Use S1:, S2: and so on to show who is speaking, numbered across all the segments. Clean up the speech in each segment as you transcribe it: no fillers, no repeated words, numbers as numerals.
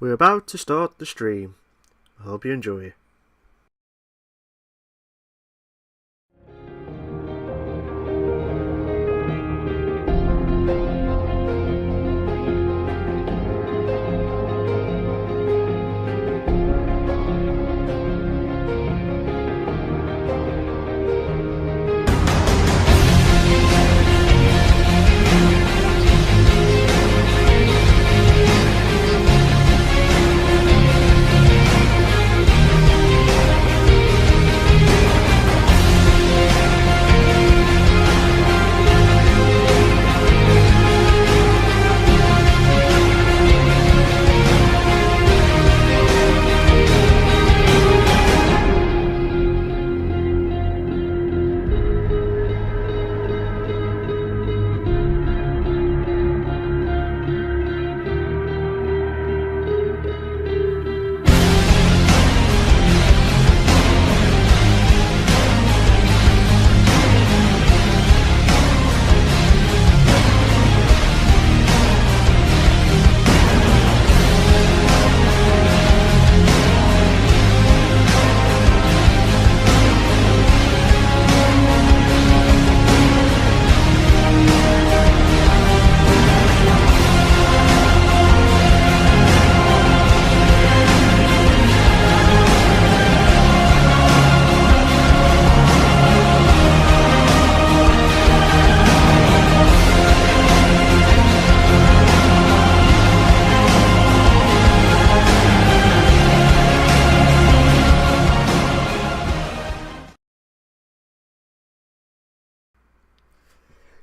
S1: We're about to start the stream. I hope you enjoy.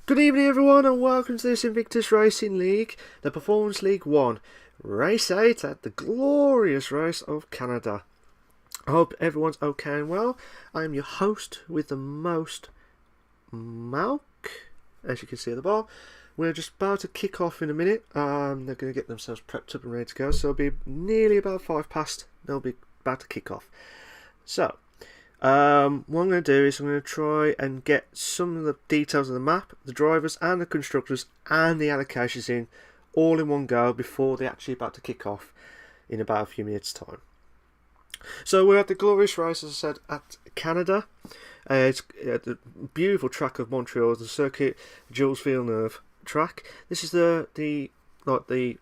S1: Good evening everyone and welcome to this Invictus Racing League, the Performance League 1, Race 8 at the glorious race of Canada. I hope everyone's okay and well. I am your host with the most, Malk, as you can see at the bottom. We're just about to kick off in a minute. They're going to get themselves prepped up and ready to go, so it'll be nearly about 5 past. They'll be about to kick off. So, what I'm going to do is I'm going to try and get some of the details of the map, the drivers and the constructors and the allocations in all in one go before they're actually about to kick off in about a few minutes time. So we're at the glorious race, as I said, at Canada. It's at the beautiful track of Montreal, the circuit Jules Villeneuve track. This is the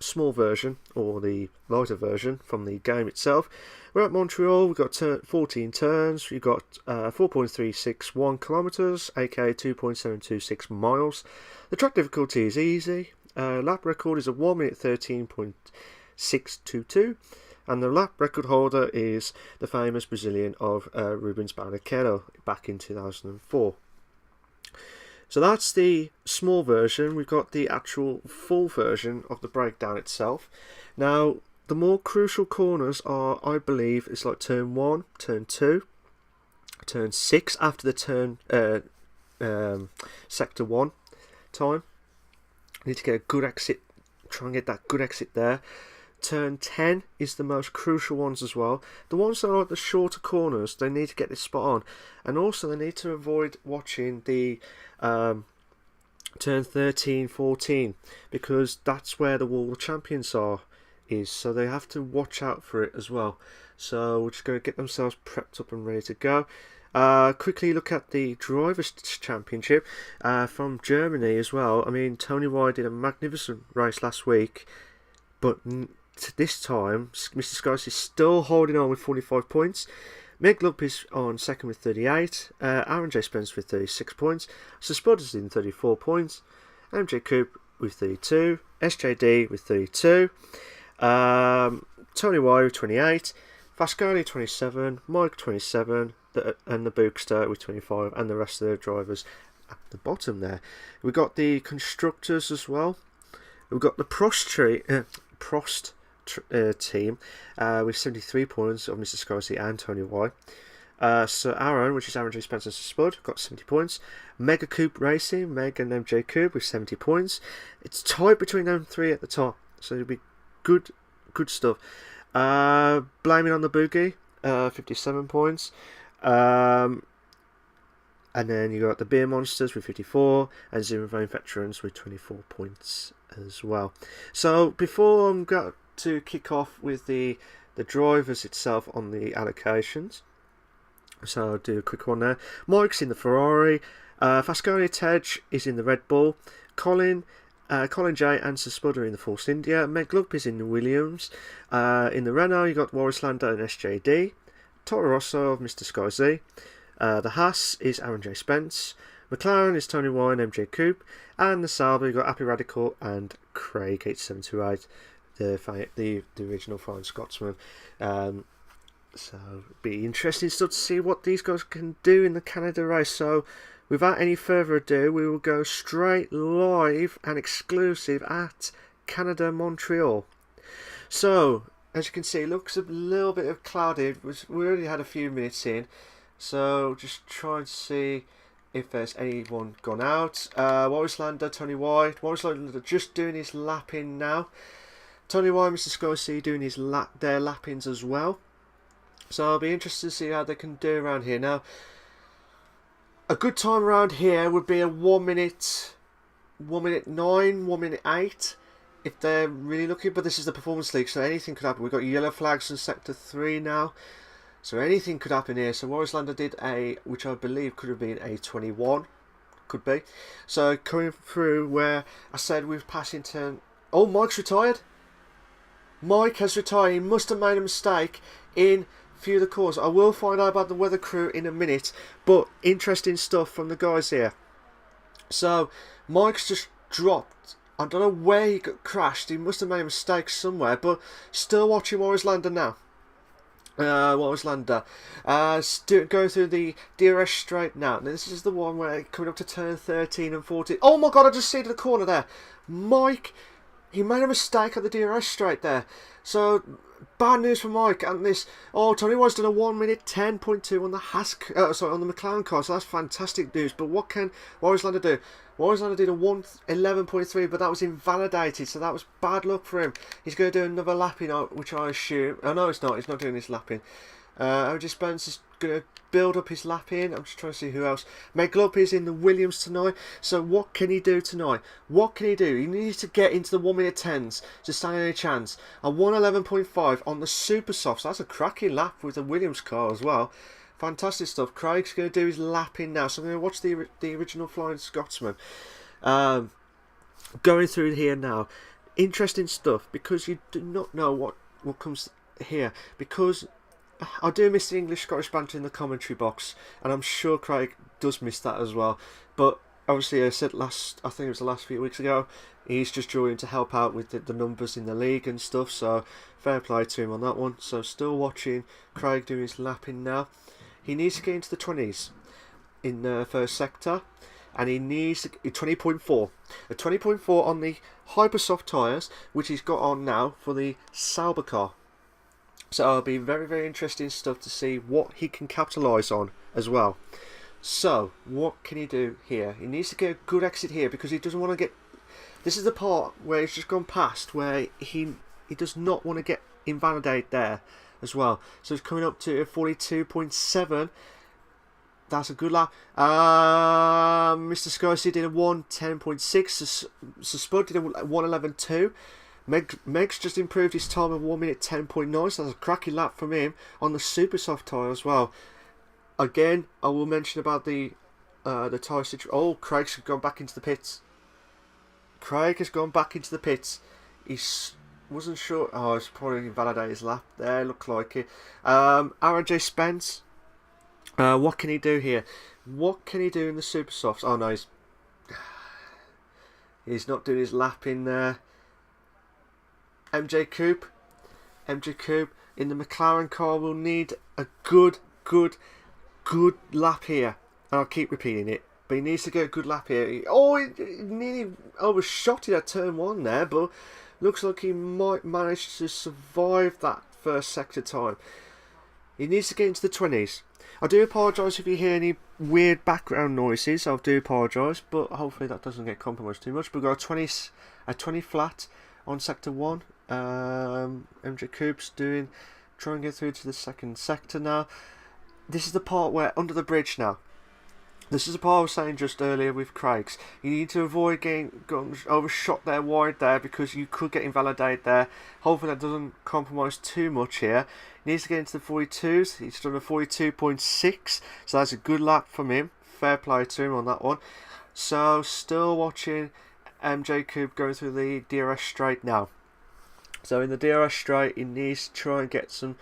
S1: small version or the lighter version from the game itself. We're at Montreal. We've got 14 turns. We've got 4.361 kilometers, aka 2.726 miles. The track difficulty is easy. Lap record is a 1 minute 13.622, and the lap record holder is the famous Brazilian of Rubens Barrichello back in 2004. So that's the small version. We've got the actual full version of the breakdown itself. Now, the more crucial corners are, I believe, it's like turn 1, turn 2, turn 6 after the turn sector 1 time. Need to get a good exit, try and get that good exit there. Turn 10 is the most crucial ones as well. The ones that are like the shorter corners, they need to get this spot on. And also they need to avoid watching the turn 13, 14, because that's where the Wall of Champions is. So they have to watch out for it as well. So we're just going to get themselves prepped up and ready to go. Quickly look at the Drivers' Championship from Germany as well. I mean, Tony White did a magnificent race last week, but this time Mr. Skies is still holding on with 45 points. Meg Lupp is on second with 38, Aaron J. Spence with 36 points, Sir Spud is in 34 points, MJ Coop with 32, SJD with 32, Tony Y with 28, Fascali 27, Mike 27, and the Bookster with 25, and the rest of the drivers at the bottom there. We've got the constructors as well. We've got the Prost team with 73 points of Mr. Scorsese and Tony Y. Sir Aaron, which is Aaron J. Spencer and Sir Spud, got 70 points. Mega Coop Racing, Meg and MJ Coop with 70 points. It's tight between them three at the top, so it'll be good stuff. Blaming on the Boogie, 57 points. And then you got the Beer Monsters with 54 and Zero Vein Veterans with 24 points as well. So before I'm to kick off with the drivers itself on the allocations. So I'll do a quick one there. Mike's in the Ferrari. Fasconi Tej is in the Red Bull. Colin J and Sir Spud are in the Force India. Meg Lupp is in the Williams. In the Renault, you got Warris Lando and SJD. Toro Rosso of Mr. Sky Z. The Haas is Aaron J. Spence. McLaren is Tony Wine, MJ Coupe. And the Sauber, you got Happy Radical and Craig 8728, the original Flying Scotsman. So it'll be interesting stuff to see what these guys can do in the Canada race. So without any further ado, we will go straight live and exclusive at Canada Montreal. So as you can see, it looks a little bit cloudy. We already had a few minutes in, so just trying to see if there's anyone gone out. Warris Lando, Tony White. Warris Lando just doing his lap in now. Tony White, Mr. Scorsese doing their lap ins as well. So I'll be interested to see how they can do around here. Now, a good time around here would be a 1 minute 9, 1 minute 8, if they're really lucky. But this is the Performance League, so anything could happen. We've got yellow flags in Sector 3 now, so anything could happen here. So Warris Lando did which I believe could have been a 21, could be. So coming through where I said we've passing turn. Oh, Mike's retired. Mike has retired. He must have made a mistake in few of the calls. I will find out about the weather crew in a minute, but interesting stuff from the guys here. So Mike's just dropped. I don't know where he got crashed. He must have made a mistake somewhere, but still watching Warris Lando now. Warris Lando going through the DRS straight now. Now this is the one where coming up to turn 13 and 14. Oh my god, I just see to the corner there. Mike, he made a mistake at the DRS straight there. So bad news for Mike. And this, Tony White's done a 1 minute 10.2 on the on the McLaren car. So that's fantastic news. But what can Warris Lando do? Warris Lando did a 1:11.3, but that was invalidated. So that was bad luck for him. He's going to do another lapping, which I assume. Oh no, it's not. He's not doing this lapping. OJ Spence is going to build up his lap in. I'm just trying to see who else. Meg Lupp is in the Williams tonight. So what can he do tonight? What can he do? He needs to get into the 1 minute 10s to stand any chance. A 1:11.5 on the super soft. So that's a cracking lap with the Williams car as well. Fantastic stuff. Craig's going to do his lap in now. So I'm going to watch the original Flying Scotsman. Going through here now. Interesting stuff, because you do not know what comes here. Because I do miss the English-Scottish banter in the commentary box, and I'm sure Craig does miss that as well. But obviously, I said I think it was the last few weeks ago, he's just joined to help out with the numbers in the league and stuff, so fair play to him on that one. So still watching Craig doing his lapping now. He needs to get into the 20s in the first sector, and he needs 20.4. A 20.4 on the Hypersoft tyres, which he's got on now for the Sauber car. So it'll be very, very interesting stuff to see what he can capitalise on as well. So what can he do here? He needs to get a good exit here, because he doesn't want to get... This is the part where he's just gone past, where he does not want to get invalidated there as well. So he's coming up to 42.7. That's a good lap. Mr. Scorsese did a 1:10.6. So Spud did a 1:11.2. Meg's just improved his time of 1 minute 10.9, so that's a cracking lap from him on the super soft tyre as well. Again, I will mention about the tyre situation. Oh, Craig's gone back into the pits. Craig has gone back into the pits. He wasn't sure. Oh, it's probably invalidated his lap there. Looked like it. Aaron J. Spence. What can he do here? What can he do in the super softs? Oh no, he's not doing his lap in there. MJ Coupe in the McLaren car will need a good lap here. And I'll keep repeating it, but he needs to get a good lap here. He nearly overshot it at turn 1 there, but looks like he might manage to survive that first sector time. He needs to get into the 20s. I do apologise if you hear any weird background noises. I do apologise, but hopefully that doesn't get compromised too much. We've got a 20 flat on sector 1. MJ Coupe's trying to get through to the second sector now. This is the part where under the bridge now. This is a part I was saying just earlier with Craig's. You need to avoid getting overshot there wide there, because you could get invalidated there. Hopefully that doesn't compromise too much here. He needs to get into the 42s. He's done a 42.6, so that's a good lap from him. Fair play to him on that one. So still watching Jacob going through the DRS straight now. So in the DRS straight, he needs to try and get some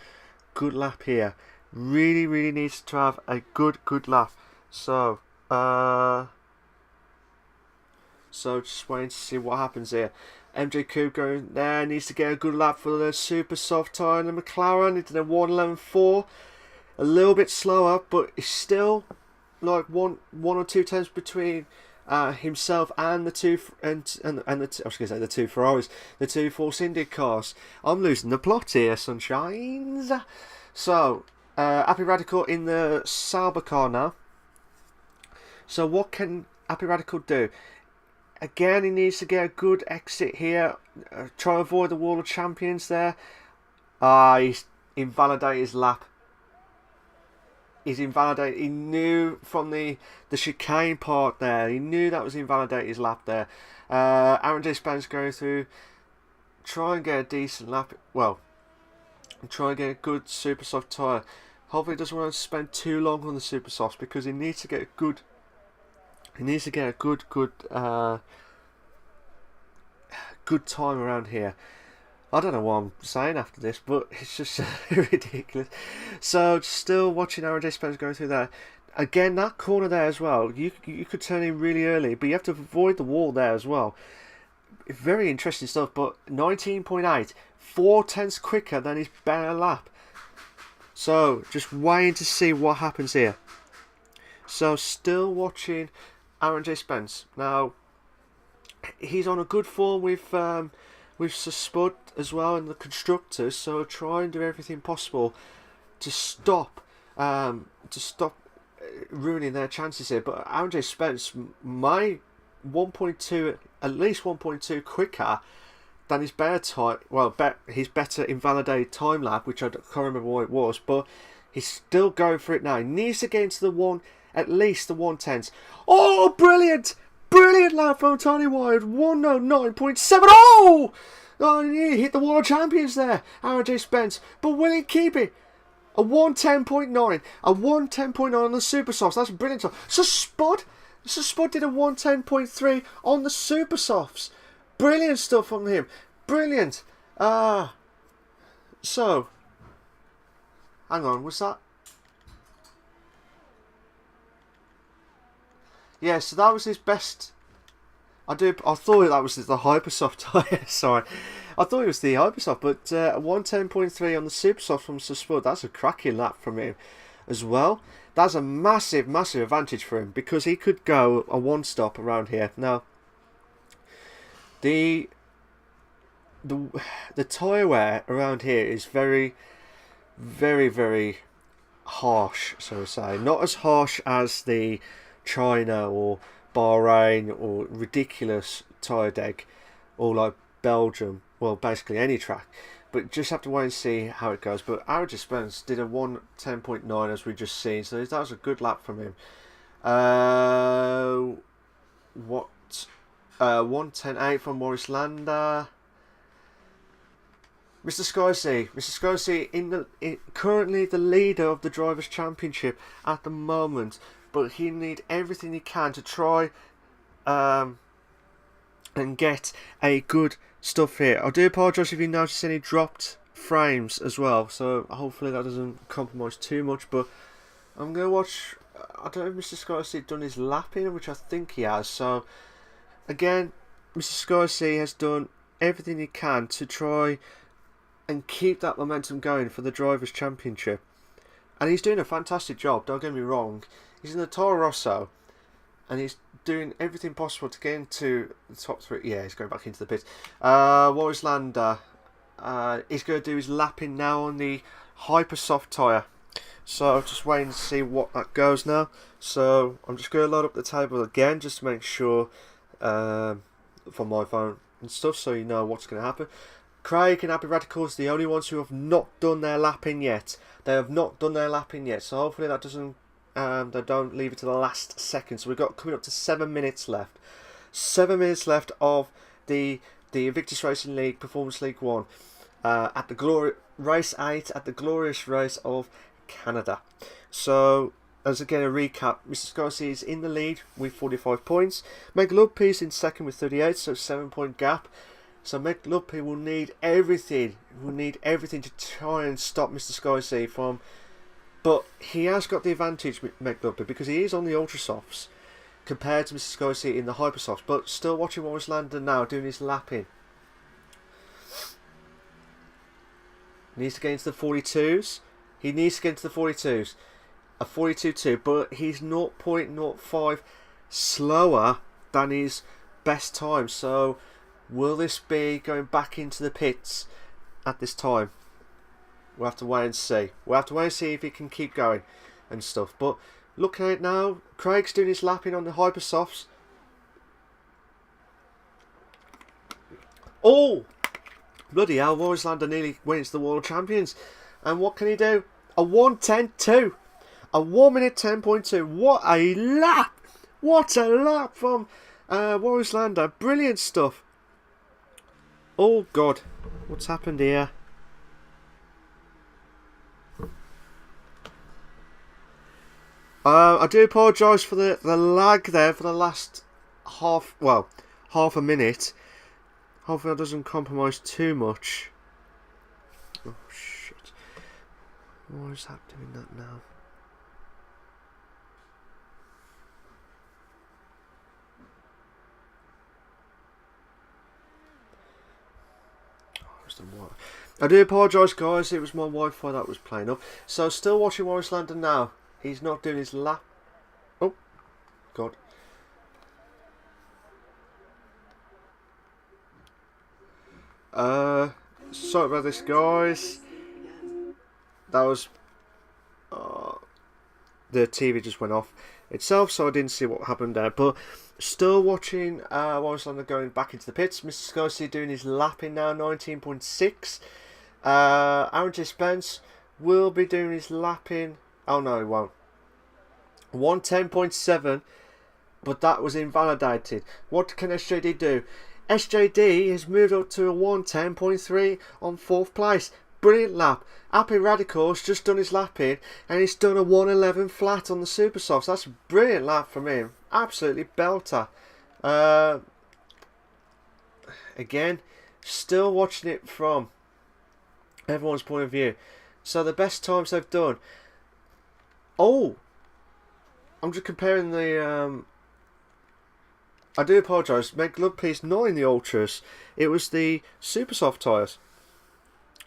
S1: good lap here. Really needs to have a good lap. So just waiting to see what happens here. MJ Coupe going there, needs to get a good lap for the super soft tyre in the McLaren. He did a 1:11.4, a little bit slower, but it's still like one or two tenths between himself and the two the two Ferraris, the two Force India cars. I'm losing the plot here, sunshines. So Happy Radical in the Sauber car now. So what can Happy Radical do? Again, he needs to get a good exit here. Try to avoid the wall of champions there. He's invalidated his lap. He's invalidated. He knew from the chicane part there. He knew that was invalidated his lap there. Aaron J. Spence going through. Try and get a decent lap. Well, try and get a good super soft tyre. Hopefully he doesn't want to spend too long on the super softs, because he needs to get a good. He needs to get a good time around here. I don't know what I'm saying after this, but it's just ridiculous. So still watching Aaron J. Spence going through there. Again, that corner there as well. You could turn in really early, but you have to avoid the wall there as well. Very interesting stuff. But 19.8, 4 tenths quicker than his better lap. So just waiting to see what happens here. So still watching Aaron J. Spence. Now he's on a good form with Spud as well in the constructors, so try and do everything possible to stop ruining their chances here. But Aaron J. Spence, my 1.2, at least 1.2 quicker than his better time. Well, his better invalidated time lap, which I can't remember what it was, but he's still going for it now. He needs to get into the one. At least the 110s. Oh, brilliant! Brilliant lap from Tony Wyatt. 109.7. Oh! He hit the wall of champions there. Aaron J. Spence. But will he keep it? A 110.9. A 110.9 on the super softs. That's brilliant. So Spud did a 110.3 on the super softs. Brilliant stuff from him. Brilliant. So, hang on, was that? Yeah, so that was his best. I thought that was the Hypersoft tyre. Sorry, I thought it was the Hypersoft, but 110.3 on the Supersoft from Spud. That's a cracking lap from him as well. That's a massive advantage for him, because he could go a one stop around here. Now, the tyre wear around here is very harsh, so to say. Not as harsh as the China or Bahrain or ridiculous tyre deck, or like Belgium, well, basically any track, but just have to wait and see how it goes. But Aaron J. Spence did a 110.9 as we just seen, so that was a good lap from him. 110.8 from Maurice Landa. Mr. Scorsese, currently the leader of the Drivers' Championship at the moment, but he need everything he can to try and get a good stuff here. I do apologise if you notice any dropped frames as well, so hopefully that doesn't compromise too much. But I'm going to watch. I don't know if Mr. Scorsese done his lapping, which I think he has. So again, Mr. Scorsese has done everything he can to try and keep that momentum going for the Drivers' Championship, and he's doing a fantastic job, don't get me wrong. He's in the Toro Rosso, and he's doing everything possible to get into the top three. Yeah, he's going back into the pits. Maurice Landa, he's going to do his lapping now on the Hypersoft tyre. So just waiting to see what that goes now. So I'm just going to load up the table again, just to make sure from my phone and stuff, so you know what's going to happen. Craig and Happy Radicals, the only ones who have not done their lapping yet. They have not done their lapping yet, so hopefully that doesn't they don't leave it to the last second. So we've got coming up to 7 minutes left. 7 minutes left of the Invictus Racing League Performance League 1 at the race 8 at the glorious race of Canada. So, as again a recap, Mr. Scorsese is in the lead with 45 points. Meg Lubpe's in second with 38, so 7-point gap. So Meg Lubpe will need everything. To try and stop Mr. Scorsese from. But he has got the advantage with Meg Lubpe because he is on the ultra softs compared to Mr. Scorsese in the hyper softs. But still watching Maurice Landon now doing his lapping. Needs to get into the 42s. He needs to get into the 42s. A 42.2, but he's 0.05 slower than his best time. So, will this be going back into the pits at this time? We'll have to wait and see. We'll have to wait and see if he can keep going and stuff. But looking at it now, Craig's doing his lapping on the hyper softs. Oh! Bloody hell, Maurice Landon nearly wins the World Champions. And what can he do? A 1:10.2. A 1 minute 10.2. What a lap! What a lap from Maurice Landon. Brilliant stuff. Oh God, what's happened here? I do apologise for the lag there for the last half a minute. Hopefully that doesn't compromise too much. Oh shit. Why is that doing that now? I do apologise guys, it was my Wi-Fi that was playing up. So still watching Maurice Landon now. He's not doing his lap. Oh God. Sorry about this guys. That was the TV just went off itself, so I didn't see what happened there. But still watching Maurice Landon going back into the pits. Mr. Scorsese doing his lapping now, 19.6. Aaron J. Spence will be doing his lapping. Oh no, he won't. 1:10.7, but that was invalidated. What can SJD do? SJD has moved up to a 1:10.3 on 4th place. Brilliant lap. Happy Radical's just done his lapping and he's done a 1:11 flat on the Super Softs. That's a brilliant lap from him. Absolutely belter. Again, still watching it from everyone's point of view. So the best times they've done. Oh, I'm just comparing the. I do apologise. Meg Lubpe's not in the ultras. It was the Super Soft tyres.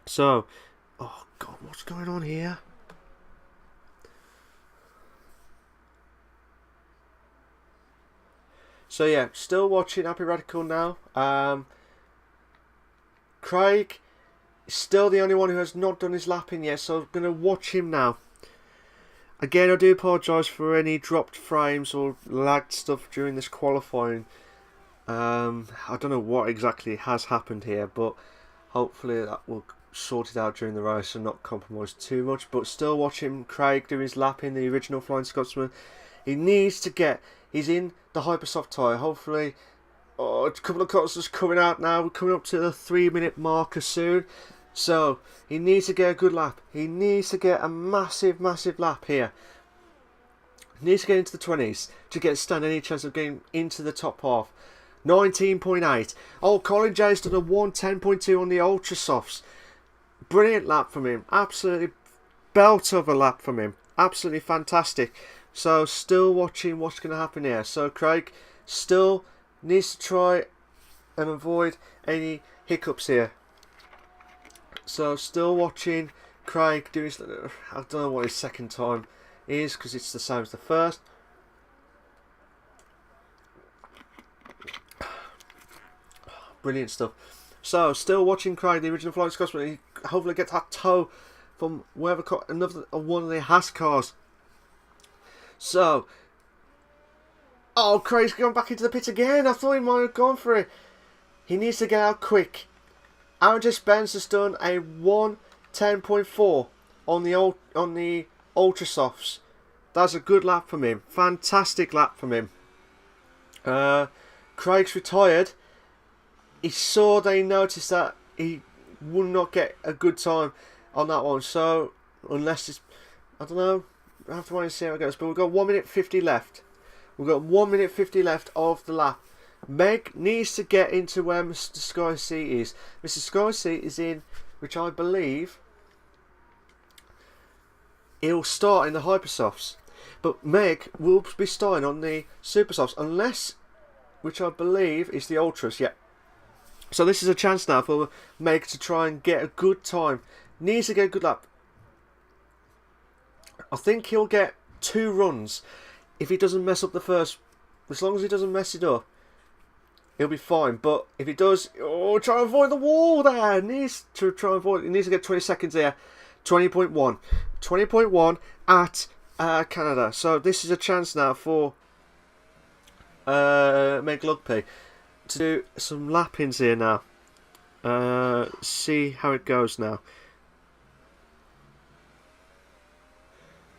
S1: So, oh God, what's going on here? So yeah, still watching Happy Radical now. Craig is still the only one who has not done his lapping yet, so I'm going to watch him now. Again, I do apologise for any dropped frames or lagged stuff during this qualifying. I don't know what exactly has happened here, but hopefully that will sort it out during the race and not compromise too much. But still watching Craig do his lapping, the original Flying Scotsman. He needs to get. He's in the Hypersoft tyre. Hopefully, a couple of cuts is coming out now. We're coming up to the 3-minute marker soon. So, he needs to get a good lap. He needs to get a massive, massive lap here. He needs to get into the 20s to stand any chance of getting into the top half. 19.8. Oh, Colin Jay's done a 1:10.2 on the Ultra Softs. Brilliant lap from him. Absolutely belt of a lap from him. Absolutely fantastic. So, still watching what's going to happen here. So, Craig still needs to try and avoid any hiccups here. So, still watching Craig do his. I don't know what his second time is because it's the same as the first. Brilliant stuff. So, still watching Craig, the original Flying Scotsman. He hopefully gets that toe from wherever another one of the Haas cars. So, oh, Craig's going back into the pit again. I thought he might have gone for it. He needs to get out quick. Aaron J. Spence has done a 1:10.4 on the Ultra Softs. That's a good lap from him. Fantastic lap from him. Craig's retired. He saw they noticed that he would not get a good time on that one. So, unless it's... I don't know. I have to wait and see how it goes. But we've got 1 minute 50 left. We've got 1 minute 50 left of the lap. Meg needs to get into where Mr. Sky C is. Mr. Sky C is in, which I believe he'll start in the Hypersofts. But Meg will be starting on the Supersofts, unless, which I believe is the Ultras, yeah. So this is a chance now for Meg to try and get a good time. Needs to get a good lap. I think he'll get 2 runs if he doesn't mess up the first. As long as he doesn't mess it up, he'll be fine. But if he does, try and avoid the wall there. Needs to try and avoid. He needs to get 20 seconds here. 20.1. 20.1 at Canada. So this is a chance now for Meg Lugby to do some lappings here now. See how it goes now.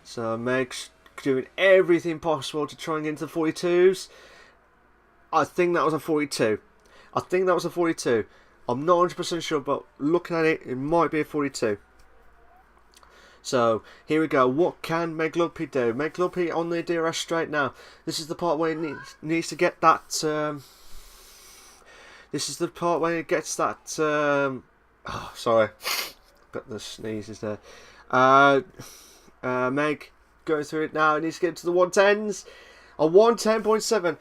S1: So Meg's doing everything possible to try and get into the 42s. I think that was a 42. I think that was a 42. I'm not 100% sure, but looking at it, it might be a 42. So here we go. What can Meg Lugby do? Meg Lugby on the DRS straight now. This is the part where he needs to get that. This is the part where he gets that. Sorry, got the sneezes there. Meg going through it now. He needs to get to the 110s. A 110.7.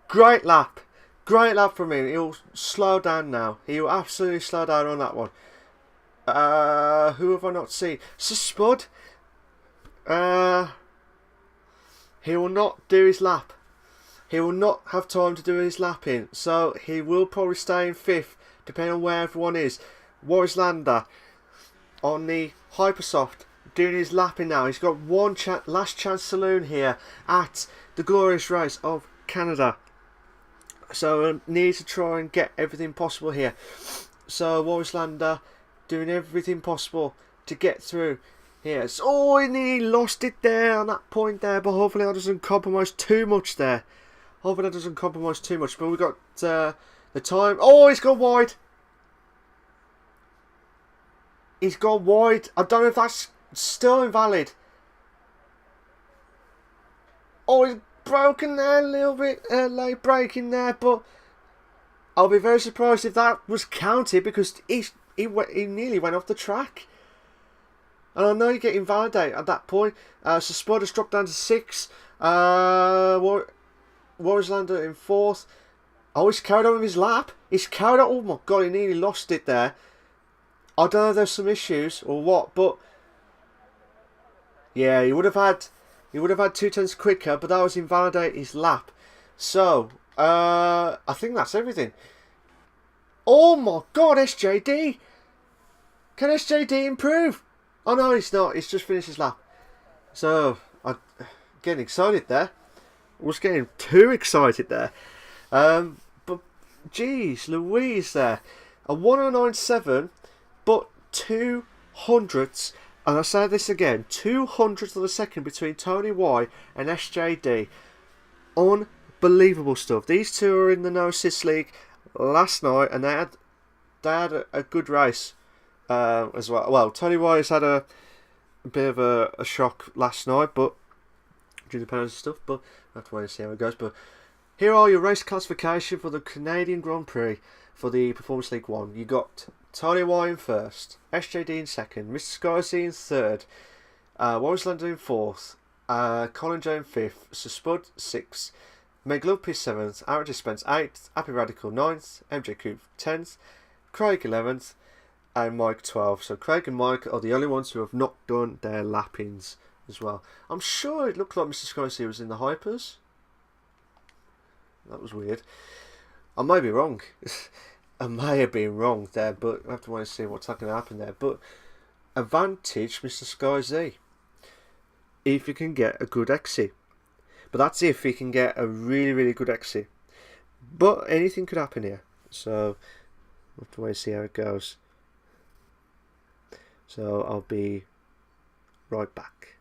S1: Great lap. Great lap from him. He'll slow down now. He will absolutely slow down on that one. Who have I not seen? So Spud. He will not do his lap. He will not have time to do his lap in. So he will probably stay in 5th, depending on where everyone is. Warris Lander on the Hypersoft doing his lapping now. He's got one last chance saloon here at the glorious race of Canada. So needs to try and get everything possible here. So Warris Lander doing everything possible to get through here. So, he nearly lost it there on that point there, but hopefully that doesn't compromise too much there. Hopefully that doesn't compromise too much. But we've got the time. Oh, he's gone wide. He's gone wide. I don't know if that's still invalid. Oh, he's broken there a little bit. Late braking there, but I'll be very surprised if that was counted, because he nearly went off the track. And I know you get invalidated at that point. So Spud has dropped down to 6. Warris Lander in 4th. Oh, he's carried on with his lap. He's carried on. Oh my god, he nearly lost it there. I don't know if there's some issues or what, but yeah, he would have had 2/10 quicker, but that was invalidate his lap. So I think that's everything. Oh my god, SJD! Can SJD improve? Oh no, he's not. He's just finished his lap. So I'm getting excited there. I was getting too excited there. But geez, Louise there. A 109.7, but 200ths, and I say this again, 200ths of a second between Tony Y and SJD. Unbelievable stuff. These two are in the No Assist League last night, and they had a good race as well. Well, Tony Y has had a bit of a shock last night, but due to penalty stuff, but I have to wait and see how it goes. But here are your race classification for the Canadian Grand Prix for the Performance League 1. You got Tony Y in 1st, SJD in 2nd, Mr. Sky C in 3rd, Warris Lander in 4th, Colin J in 5th, Sir Spud 6th, Meg Lugby 7th, Aaron Spence 8th, Happy Radical 9th, MJ Coop 10th, Craig 11th, and Mike 12th. So Craig and Mike are the only ones who have not done their lappings as well. I'm sure it looked like Mr. Sky C was in the Hypers. That was weird. I may be wrong. I may have been wrong there, but I have to wait and see what's going to happen there. But advantage Mr. Sky Z if you can get a good exit. But that's if he can get a really, really good exit. But anything could happen here. So we'll have to wait and see how it goes. So I'll be right back.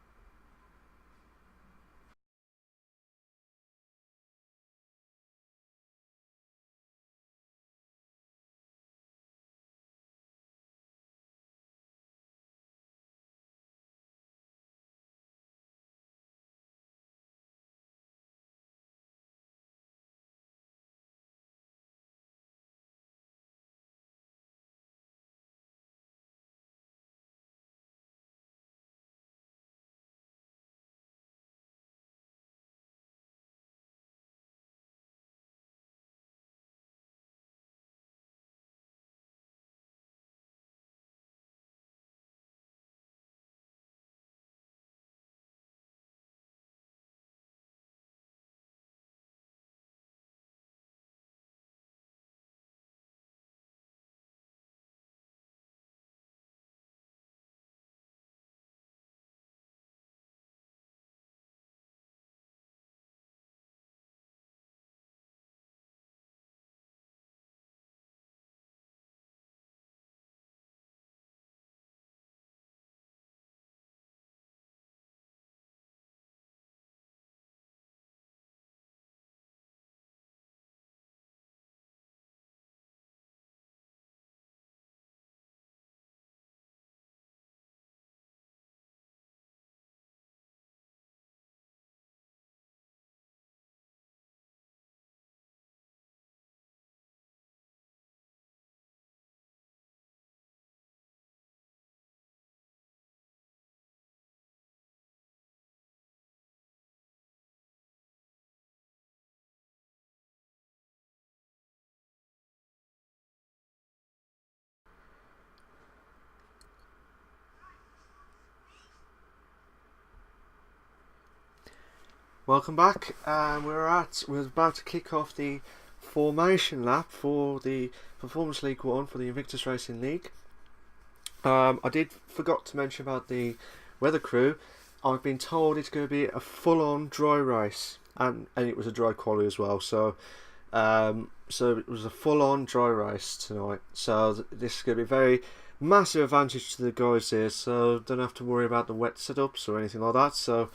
S1: Welcome back. We're about to kick off the formation lap for the Performance League 1 for the Invictus Racing League. I forgot to mention about the weather crew. I've been told it's going to be a full-on dry race, and it was a dry quali as well. So it was a full-on dry race tonight. So this is going to be a very massive advantage to the guys here. So don't have to worry about the wet setups or anything like that. So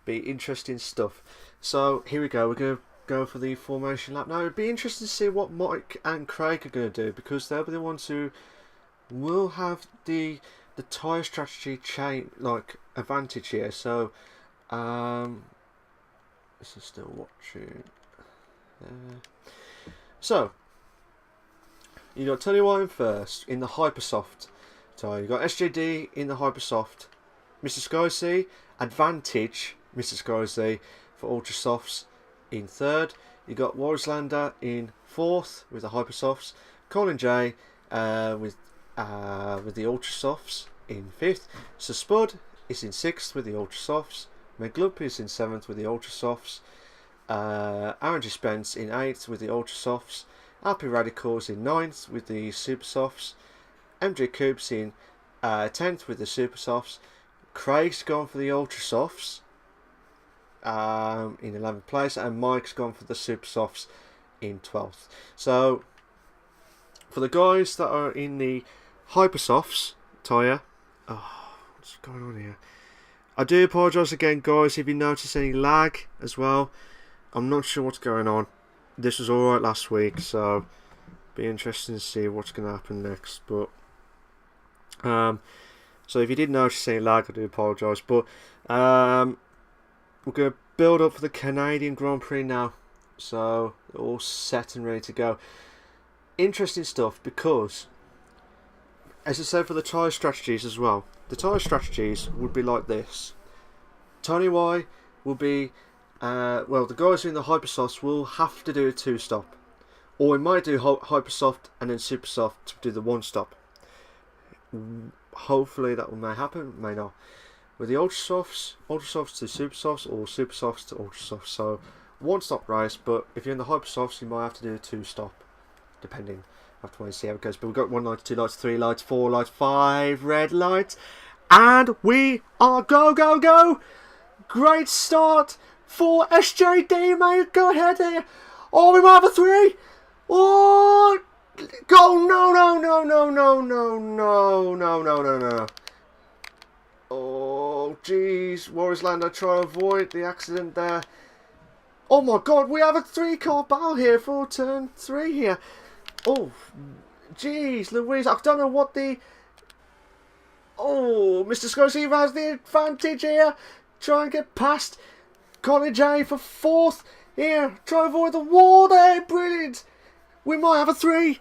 S1: be interesting stuff. So here we go. We're going to go for the formation lap now. It'd be interesting to see what Mike and Craig are going to do, because they'll be the ones who will have the tyre strategy advantage here. So this is still watching. So you got Tony White first in the Hypersoft tyre. You got SJD in the Hypersoft. Mr. Scorsese advantage. Mr. Scorsese for Ultra Softs in third. You got Warslander in fourth with the Hypersofts. Colin J with the Ultra Softs in fifth. So Spud is in sixth with the Ultra Softs. McGlup is in seventh with the Ultra Softs. Aaron G. Spence in eighth with the Ultra Softs. Alpy Radicals in ninth with the Super Softs. MJ Coops in 10th with the Super Softs. Craig's gone for the Ultra Softs in 11th place, and Mike's gone for the Super Softs in 12th. So for the guys that are in the Hypersofts tyre, what's going on here? I do apologise again, guys, if you notice any lag as well. I'm not sure what's going on. This was alright last week, so be interesting to see what's going to happen next. But so if you did notice any lag, I do apologise. But we're going to build up for the Canadian Grand Prix now. So they're all set and ready to go. Interesting stuff, because as I said, for the tyre strategies as well, the tyre strategies would be like this. Tony Y will be the guys who are in the Hypersofts will have to do a 2-stop, or we might do Hypersoft and then Supersoft to do the 1-stop. Hopefully that may happen, may not. With the Ultra Softs to Super Softs, or Super Softs to Ultra Softs. So 1-stop race, but if you're in the Hypersofts, you might have to do a 2-stop, depending. I have to wait and see how it goes. But we've got 1 light, 2 lights, 3 lights, 4 lights, 5 red lights, and we are go! Great start for SJD, mate. Go ahead here. Oh, we might have a 3. Oh, go! No. Oh, jeez. Warslander trying to avoid the accident there. Oh my God, we have a 3-car battle here for turn 3 here. Oh, jeez, Louise. I don't know what the... Oh, Mr. Scorsese has the advantage here. Try and get past Colin J for 4th. Here, try and avoid the wall there. Brilliant. We might have a 3.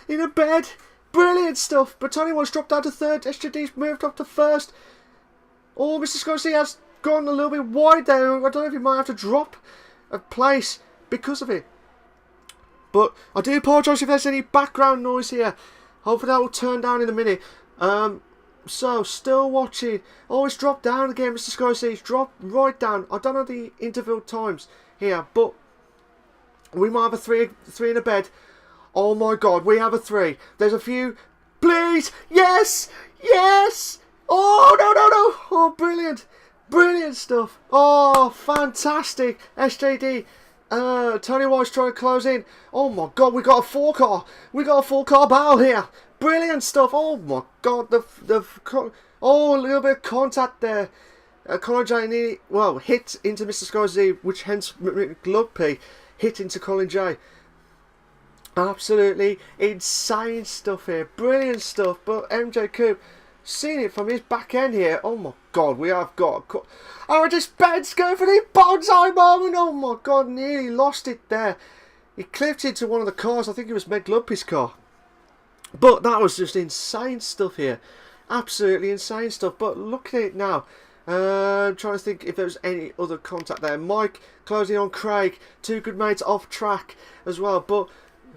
S1: In a bed. Brilliant stuff. But Tony White's dropped down to 3rd. SJD's moved up to 1st. Oh, Mr. Scorsese has gone a little bit wide there. I don't know if he might have to drop a place because of it. But I do apologise if there's any background noise here. Hopefully that will turn down in a minute. So, still watching. Oh, it's dropped down again, Mr. Scorsese. It's dropped right down. I don't know the interval times here, but we might have a 3 in a bed. Oh my God, we have a 3. There's a few. Please! Yes! Oh, no. Oh, brilliant stuff. Oh, fantastic. SJD. Tony White's trying to close in. Oh my God, we got a 4-car. We got a 4-car battle here. Brilliant stuff. Oh my God, a little bit of contact there. Colin J hit into Mr. Scorsese, which hence McGlup hit into Colin J. Absolutely insane stuff here. Brilliant stuff. But MJ Coop, seeing it from his back end here. Oh my God, we have got... Aaron Spence going for the bonsai moment. Oh my God, nearly lost it there. He clipped into one of the cars. I think it was McGlumpy's car. But that was just insane stuff here. Absolutely insane stuff. But look at it now. I'm trying to think if there was any other contact there. Mike closing on Craig. 2 good mates off track as well. But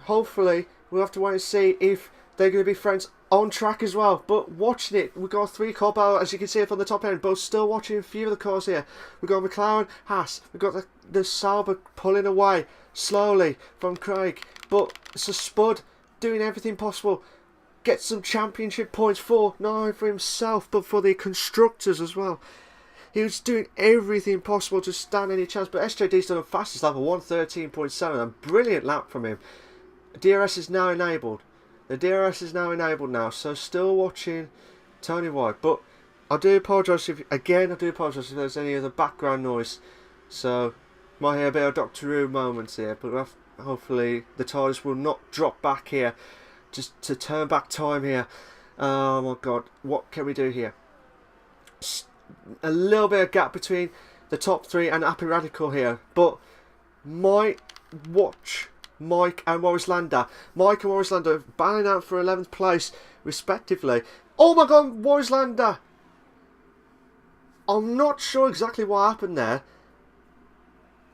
S1: hopefully we'll have to wait and see if they're going to be friends on track as well. But watching it, we've got a 3-car battle, as you can see from the top end, but still watching a few of the cars here. We've got McLaren, Haas, we've got the Sauber pulling away slowly from Craig, but it's a Spud doing everything possible. Get some championship points for not only for himself but for the constructors as well. He was doing everything possible to stand any chance, but SJD's done a fastest lap of 1:13.7, a brilliant lap from him. DRS is now enabled. The DRS is now enabled now, so still watching Tony White. But I do apologise if there's any other background noise. So might hear a bit of Doctor Who moments here, but hopefully the TARDIS will not drop back here. Just to turn back time here. Oh my god, what can we do here? A little bit of gap between the top 3 and Happy Radical here, but might watch Mike and Morris Lander. Mike and Morris Lander battling out for 11th place respectively. Oh my god, Morris Lander! I'm not sure exactly what happened there.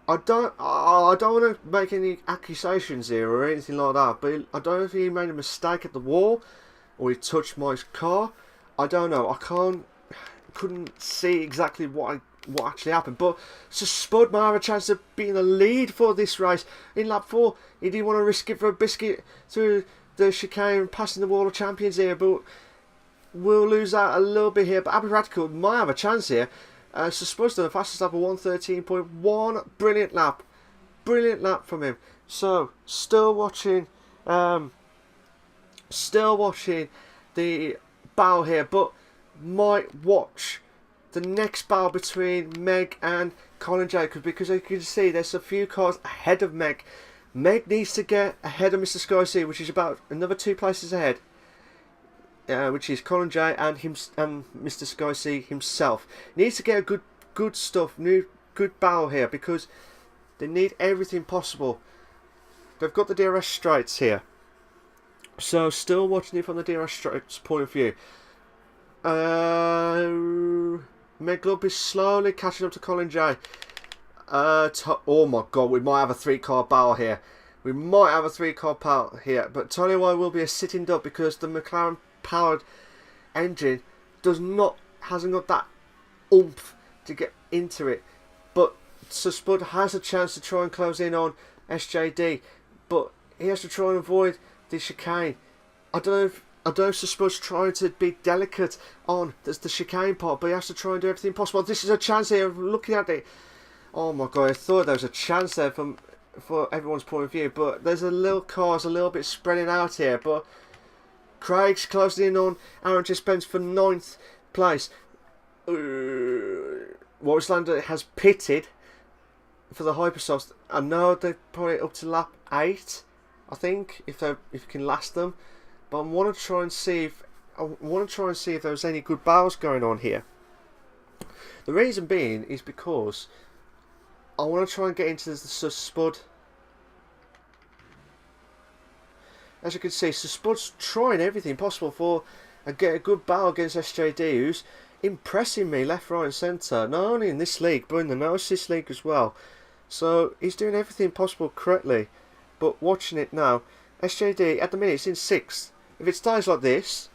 S1: I don't want to make any accusations here or anything like that, but I don't know if he made a mistake at the wall or he touched Mike's car. I don't know. Couldn't see exactly what actually happened, but so Spud might have a chance of being the lead for this race in lap 4. He didn't want to risk it for a biscuit through the chicane and passing the wall of champions here, but we'll lose out a little bit here. But Happy Radical might have a chance here. So Spud's done the fastest lap of 1:13.1. Brilliant lap from him. So still watching the battle here, but might watch the next battle between Meg and Colin Jacobs, because as you can see there's a few cars ahead of Meg. Meg needs to get ahead of Mr. Sky C, which is about another 2 places ahead, which is Colin J and Mr. Sky C himself. Needs to get a good battle here, because they need everything possible. They've got the DRS straights here, so still watching it from the DRS straights point of view. Meglub is slowly catching up to Colin J. Oh my god, we might have a 3-car battle here. But Tony White will be a sitting duck because the McLaren powered engine hasn't got that oomph to get into it. But so Spud has a chance to try and close in on SJD, but he has to try and avoid the chicane. I don't know if Spud's trying to be delicate on the chicane part, but he has to try and do everything possible. This is a chance here of looking at it. Oh my god, I thought there was a chance there for everyone's point of view, but there's cars a little bit spreading out here. But Craig's closing in on Aaron J. Spence for 9th place. Morris Lander has pitted for the Hypersofts. I know they're probably up to lap 8, I think, if you can last them. But I want to try and see if there's any good battles going on here. The reason being is because I want to try and get into the Spud. As you can see, Spud's trying everything possible get a good battle against SJD, who's impressing me left, right and centre, not only in this league but in the No-Assist League as well. So he's doing everything possible correctly. But watching it now, SJD at the minute is in 6th. If it stays like this,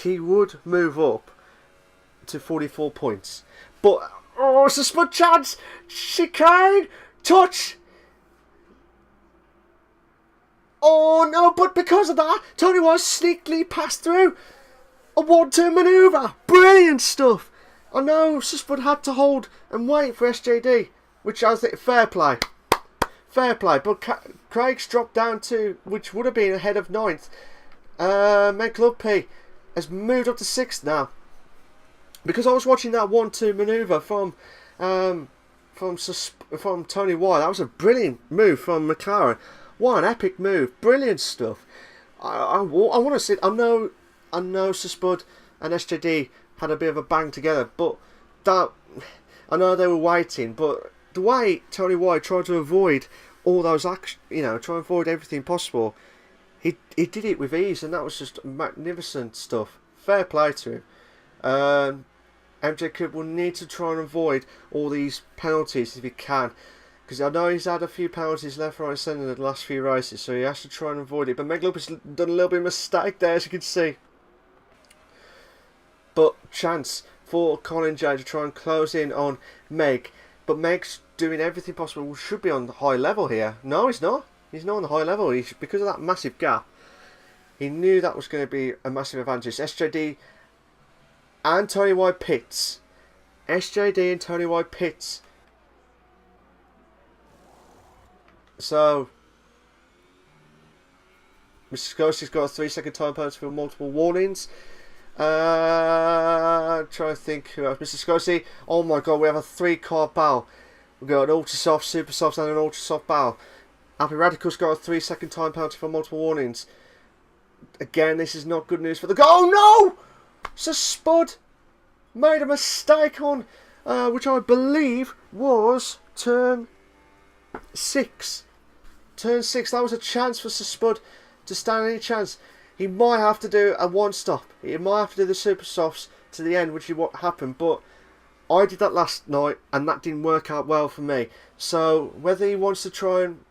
S1: he would move up to 44 points. But it's a Spud chance. Chicane, touch. Oh no! But because of that, Tony White sneakily passed through a 1-2 manoeuvre. Brilliant stuff. I know Spud had to hold and wait for SJD, which I think fair play. But Craig's dropped down to, which would have been ahead of 9th. P has moved up to 6th now. Because I was watching that 1-2 manoeuvre from Tony White. That was a brilliant move from McLaren. What an epic move! Brilliant stuff. I want to see. I know Spud and SJD had a bit of a bang together, but I know they were waiting. But the way Tony White tried to avoid all those try and avoid everything possible, he did it with ease, and that was just magnificent stuff. Fair play to him. MJ Cooper will need to try and avoid all these penalties if he can, because I know he's had a few penalties left, right, and centre in the last few races, so he has to try and avoid it. But Meg Lopez done a little bit of a mistake there, as you can see. But chance for Colin J to try and close in on Meg. But Meg's doing everything possible. Should be on the high level here. No, he's not. He's not on the high level. Because of that massive gap, he knew that was going to be a massive advantage. SJD and Tony White pits. SJD and Tony White pits. So, Mr. Scotty's got a 3-second time penalty for multiple warnings. Trying to think who else. Mr. Scotty. Oh my god, we have a 3-car battle. We've got an ultra soft, super soft, and an ultra soft battle. Happy Radical's got a 3-second time penalty for multiple warnings. Again, this is not good news for the goal. Oh no! So Spud made a mistake on, which I believe was turn 6. Turn 6. That was a chance for Sir Spud to stand any chance. He might have to do a one-stop. He might have to do the super softs to the end, which is what happened. But I did that last night, and that didn't work out well for me. So whether he wants to try and...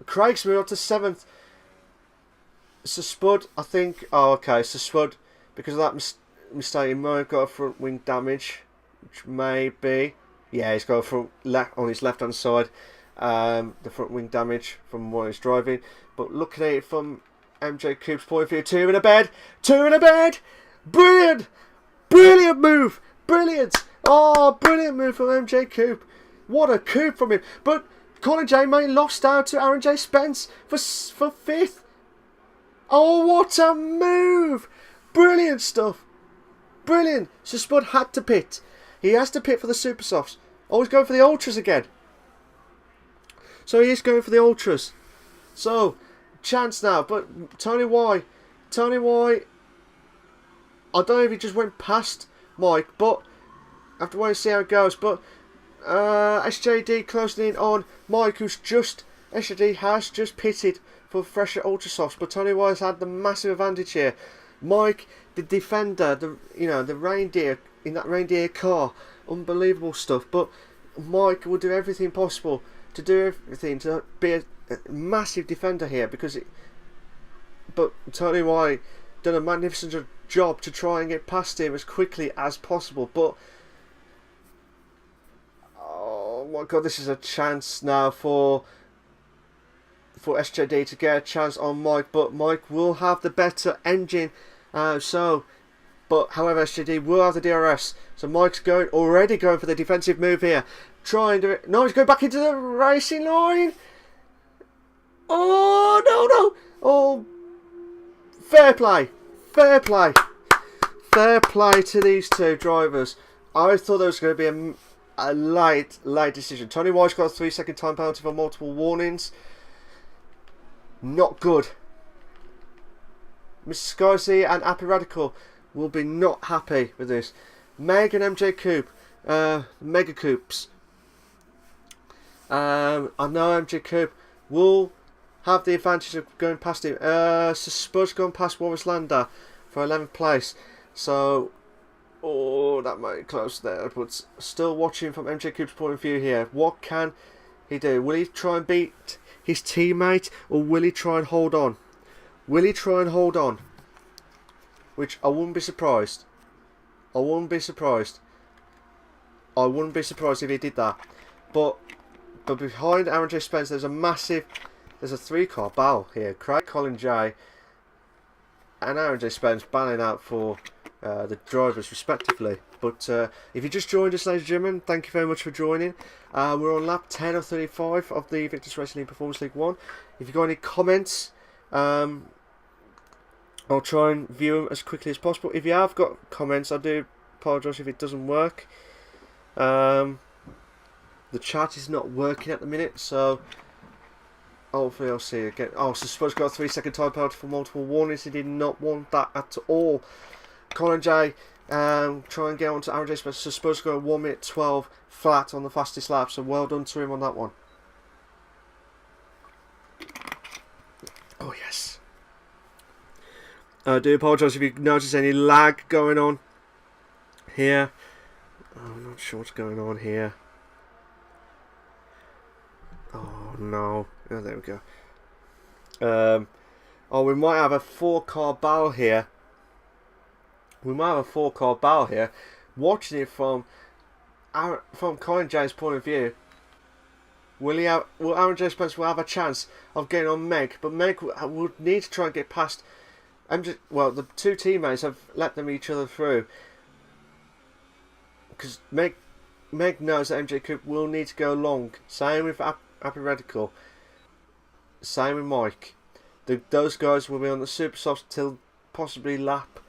S1: Craig's moved up to 7th. Sir Spud, I think... Oh, okay. Sir Spud, because of that mistake, he might have got a front wing damage, which may be... Yeah, he's got a front left on his left-hand side. The front wing damage from what he's driving. But looking at it from MJ Coop's point of view, 2 in a bed. 2 in a bed! Brilliant! Brilliant move! Brilliant! Oh, brilliant move from MJ Coop. What a coup from him. But Colin J. May lost out to Aaron J. Spence for 5th. Oh, what a move! Brilliant stuff. Brilliant. So Spud had to pit. He has to pit for the super softs. Oh, he's going for the ultras again. So he is going for the ultras. So, chance now. But Tony Y, I don't know if he just went past Mike, but I have to wait and see how it goes. But SJD closing in on Mike, SJD has just pitted for fresher ultra softs, but Tony Y has had the massive advantage here. Mike, the defender, the reindeer in that reindeer car, unbelievable stuff. But Mike will do everything possible to be a massive defender here, but Tony Y done a magnificent job to try and get past him as quickly as possible. But oh my god, this is a chance now for SJD to get a chance on Mike, but Mike will have the better engine. But however, SJD will have the DRS. So Mike's already going for the defensive move here. Trying to... No, he's going back into the racing line. Oh, no. Oh, fair play. Fair play. Fair play to these two drivers. I thought there was going to be a late decision. Tony White's got a 3-second time penalty for multiple warnings. Not good. Mr. Scorsese and Happy Radical will be not happy with this. Meg and MJ Coop, Mega Coops. I know MJ Coop will have the advantage of going past him. So Spud's gone past Wallace Lander for 11th place. So, oh, that might be close there. But still watching from MJ Coop's point of view here. What can he do? Will he try and beat his teammate, or will he try and hold on? Will he try and hold on? Which I wouldn't be surprised. I wouldn't be surprised if he did that. But behind Aaron J. Spence, there's a 3-car battle here. Craig, Colin J. and Aaron J. Spence battling out for the drivers respectively. But if you just joined us, ladies and gentlemen, thank you very much for joining. We're on lap 10 of 35 of the Invictus Racing League Performance League 1. If you've got any comments, I'll try and view them as quickly as possible. If you have got comments, I do apologise if it doesn't work. The chat is not working at the minute, so hopefully I'll see you again. Oh, so Spud's got a 3-second time penalty for multiple warnings. He did not want that at all. Colin J, try and get on to Aaron J. Spence. So Spud's got a 1 minute 12 flat on the fastest lap, so well done to him on that one. Oh yes. I do apologise if you notice any lag going on here. I'm not sure what's going on here. Oh no. Oh, there we go. Oh, we might have a 4-car battle here. Watching it from Colin James' point of view, will Aaron J. Spence will have a chance of getting on Meg, but Meg would need to try and get past MJ. Well, the two teammates have let them each other through, because Meg knows that MJ Coop will need to go long. Same with Happy Radical. Same with Mike. Those guys will be on the super softs till possibly lap.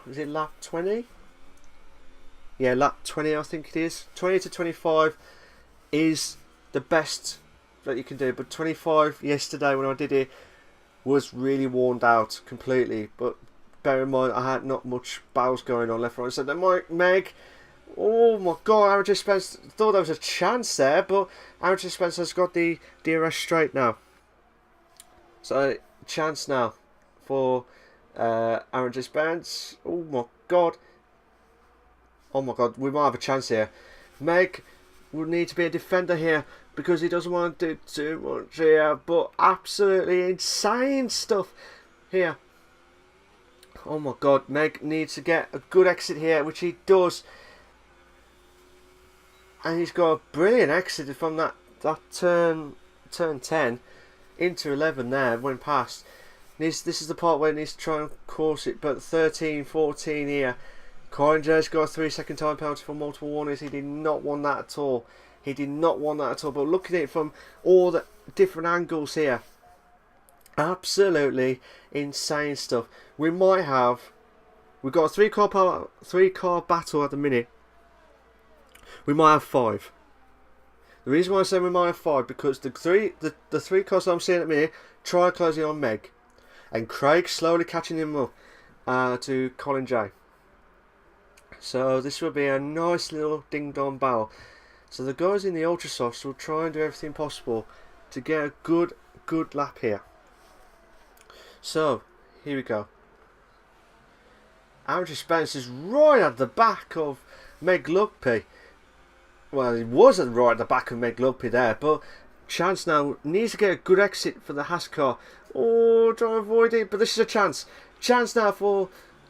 S1: Is it lap 20? Yeah, lap 20 I think it is. 20 to 25 is the best that you can do. But 25 yesterday when I did it was really worn out completely. But bear in mind I had not much battles going on left, right and centre. Meg, oh my god, Aaron J. Spence thought there was a chance there, but Aaron J. Spence has got the DRS straight now. So, chance now for Aaron J. Spence. Oh my god. Oh my god, we might have a chance here. Meg will need to be a defender here because he doesn't want to do too much here. But absolutely insane stuff here. Oh my god, Meg needs to get a good exit here, which he does. And he's got a brilliant exit from that turn 10 into 11 there, went past. This is the part where he needs to try and course it, but 13, 14 here. Coringer's got a 3-second time penalty for multiple warnings. He did not want that at all. But looking at it from all the different angles here, absolutely insane stuff. We've got a three-car battle at the minute. We might have 5. The reason why I say we might have 5 because the three cars I'm seeing at the minute try closing on Meg, and Craig slowly catching him up to Colin J. So this will be a nice little ding-dong battle. So the guys in the Ultra Softs will try and do everything possible to get a good lap here. So here we go. Aaron J. Spence is right at the back of Meg Lugby. Well, he wasn't right at the back of Meg Lugby there, but chance now needs to get a good exit for the Haas car. Oh, try to avoid it, but this is a chance. Chance now for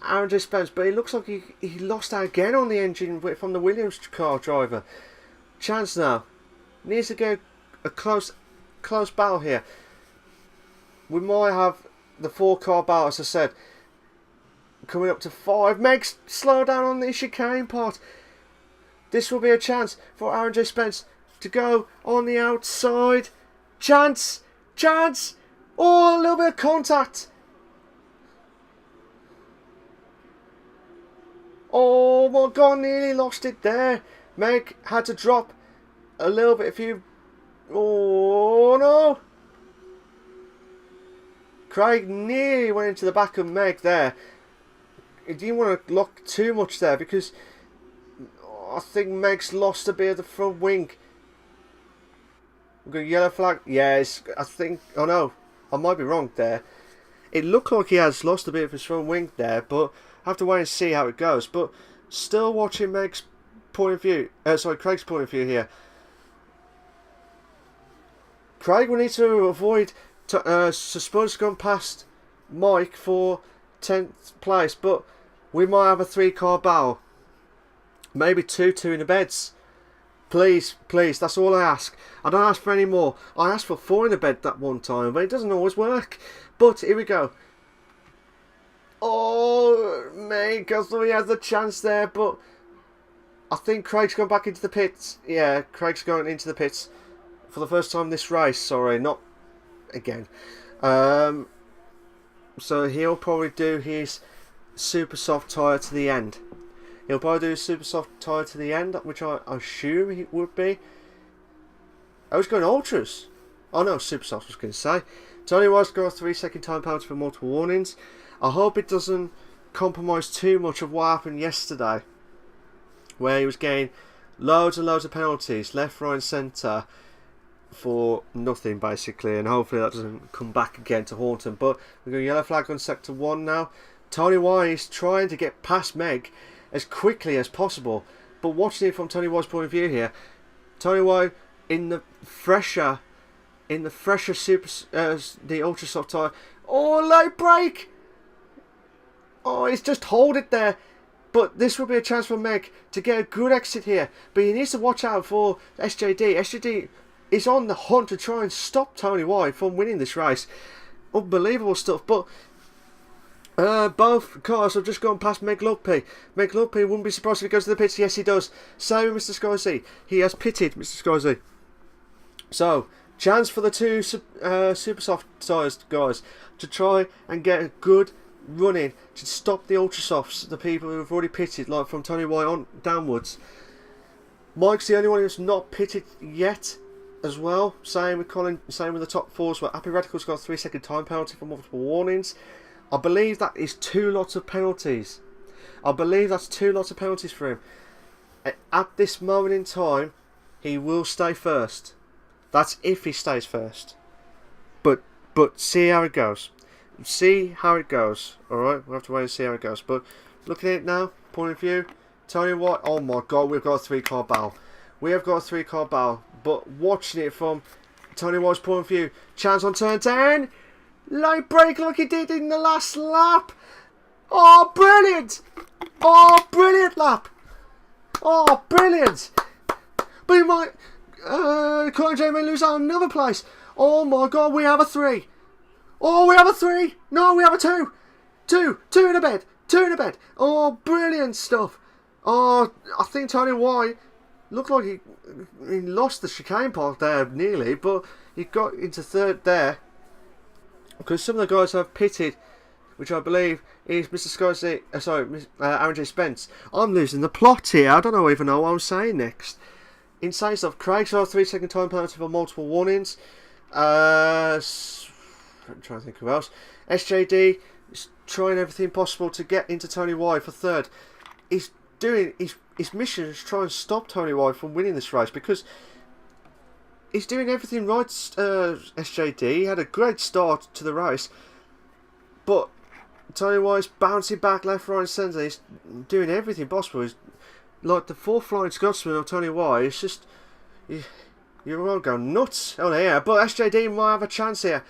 S1: Aaron J. Spence, but it looks like he lost out again on the engine from the Williams car driver. Chance now needs to get a close battle here. We might have the 4-car battle, as I said, coming up to 5. Meg, slow down on the chicane part. This will be a chance for Aaron J. Spence to go on the outside. Chance! Oh, a little bit of contact. Oh my god, nearly lost it there. Meg had to drop a little bit. Oh no! Craig nearly went into the back of Meg there. He didn't want to lock too much there because I think Meg's lost a bit of the front wing. We've got a yellow flag. Yes, I think. Oh no, I might be wrong there. It looked like he has lost a bit of his front wing there, but I have to wait and see how it goes. But still watching Meg's point of view. Craig's point of view here. Craig will need to avoid Suspense going past Mike for 10th place, but we might have a 3-car battle. Maybe 2-2 in the beds. Please, that's all I ask. I don't ask for any more. I asked for 4 in the bed that one time, but it doesn't always work. But here we go. Oh, Meg, I thought he had the chance there, but I think Craig's gone back into the pits. Yeah, Craig's going into the pits for the first time this race. Sorry, not again. So he'll probably do his super soft tyre to the end. He'll probably do a super soft tyre to the end, which I assume he would be. I was going ultras. Oh no, super soft I was going to say. Tony Wise got a 3-second time penalty for multiple warnings. I hope it doesn't compromise too much of what happened yesterday, where he was getting loads and loads of penalties, left, right and centre, for nothing basically, and hopefully that doesn't come back again to haunt him. But we've got a yellow flag on sector 1 now. Tony Wise trying to get past Meg as quickly as possible, but watching it from Tony Wise's point of view here, Tony Wise in the fresher super the ultra soft tyre. Oh, late brake! Oh, he's just hold it there. But this will be a chance for Meg to get a good exit here. But he needs to watch out for SJD. SJD is on the hunt to try and stop Tony White from winning this race. Unbelievable stuff. But both cars have just gone past Meg Lugby. Meg Lugby wouldn't be surprised if he goes to the pits. Yes, he does. Same with Mr. Scorsese. He has pitted Mr. Scorsese. So, chance for the two super soft tyres guys to try and get a good running to stop the ultra softs, the people who have already pitted, like from Tony White on downwards. Mike's the only one who's not pitted yet as well. Same with Colin, same with the top fours, where Happy Radical's got a 3-second time penalty for multiple warnings. I believe that is 2 lots of penalties. I believe that's 2 lots of penalties for him. At this moment in time, he will stay first. That's if he stays first. But see how it goes. See how it goes. Alright, we'll have to wait and see how it goes. But looking at it now, point of view, Tony White, oh my god, we've got a 3-car battle. We have got a 3-car battle. But watching it from Tony White's point of view, chance on turn 10. Light brake like he did in the last lap. Oh, brilliant. Oh, brilliant lap. Oh, brilliant. But he might... Colin J may lose out another place. Oh my god, we have a 3. Oh, we have a 3. No, we have a 2. 2 in a bed. 2 in a bed. Oh, brilliant stuff. Oh, I think Tony White looked like he lost the chicane part there nearly, but he got into third there because some of the guys have pitted, which I believe is Mr. Scorsese, Aaron J. Spence. I'm losing the plot here. I don't even know what I'm saying next. Insane stuff. Craig's got a 3-second time penalty for multiple warnings. I'm trying to think who else. SJD is trying everything possible to get into Tony White for third. He's doing his mission is to try and stop Tony White from winning this race because he's doing everything right. SJD, he had a great start to the race, but Tony White's bouncing back left, right, and centre. He's doing everything possible. He's like the 4th flying Scotsman of Tony White. It's just you're all going nuts on here, but SJD might have a chance here.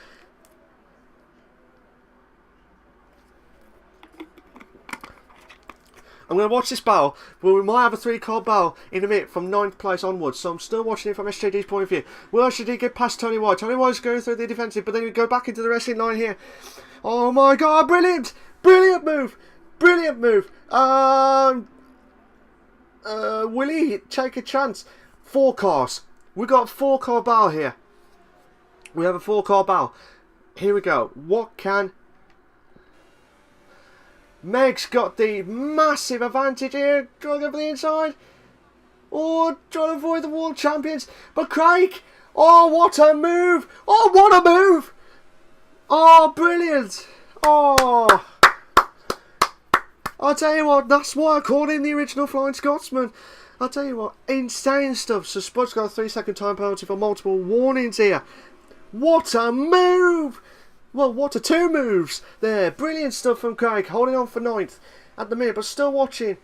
S1: I'm going to watch this battle, but we might have a 3-car battle in a minute from 9th place onwards, so I'm still watching it from SJD's point of view. Will SJD get past Tony White? Tony White's going through the defensive, but then we go back into the racing line here. Oh my god, brilliant! Brilliant move! Brilliant move! Will he take a chance? 4 cars. We got a 4-car battle here. We have a 4-car battle. Here we go. What can... Meg's got the massive advantage here. Trying to go for the inside. Oh, trying to avoid the world champions. But Craig. Oh, what a move. Oh, what a move. Oh, brilliant. Oh. I'll tell you what, that's why I called him the original Flying Scotsman. I'll tell you what, insane stuff. So Spud's got a 3-second time penalty for multiple warnings here. What a move. Well, what are 2 moves there? Brilliant stuff from Craig, holding on for 9th at the minute, but still watching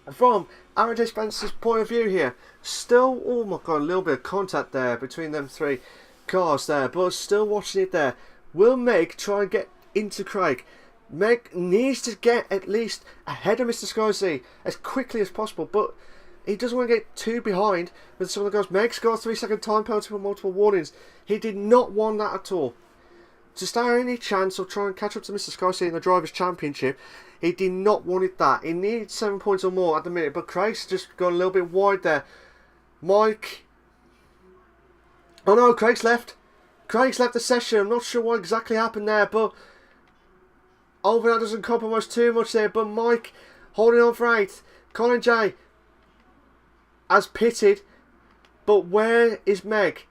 S1: from Aaron J. Spencer's point of view here. Still, oh my god, a little bit of contact there between them 3 cars there, but still watching it there. Will Meg try and get into Craig? Meg needs to get at least ahead of Mr. Scorsese as quickly as possible, but he doesn't want to get too behind with some of the guys. Meg's got a 3-second time penalty for multiple warnings. He did not want that at all. To stand any chance of trying to catch up to Mr. Scorsese in the Drivers' Championship, he did not want that. He needed 7 points or more at the minute, but Craig's just gone a little bit wide there. Mike. Oh no, Craig's left. Craig's left the session. I'm not sure what exactly happened there, but hopefully that doesn't compromise too much there. But Mike holding on for 8th. Colin J has pitted, but where is Meg?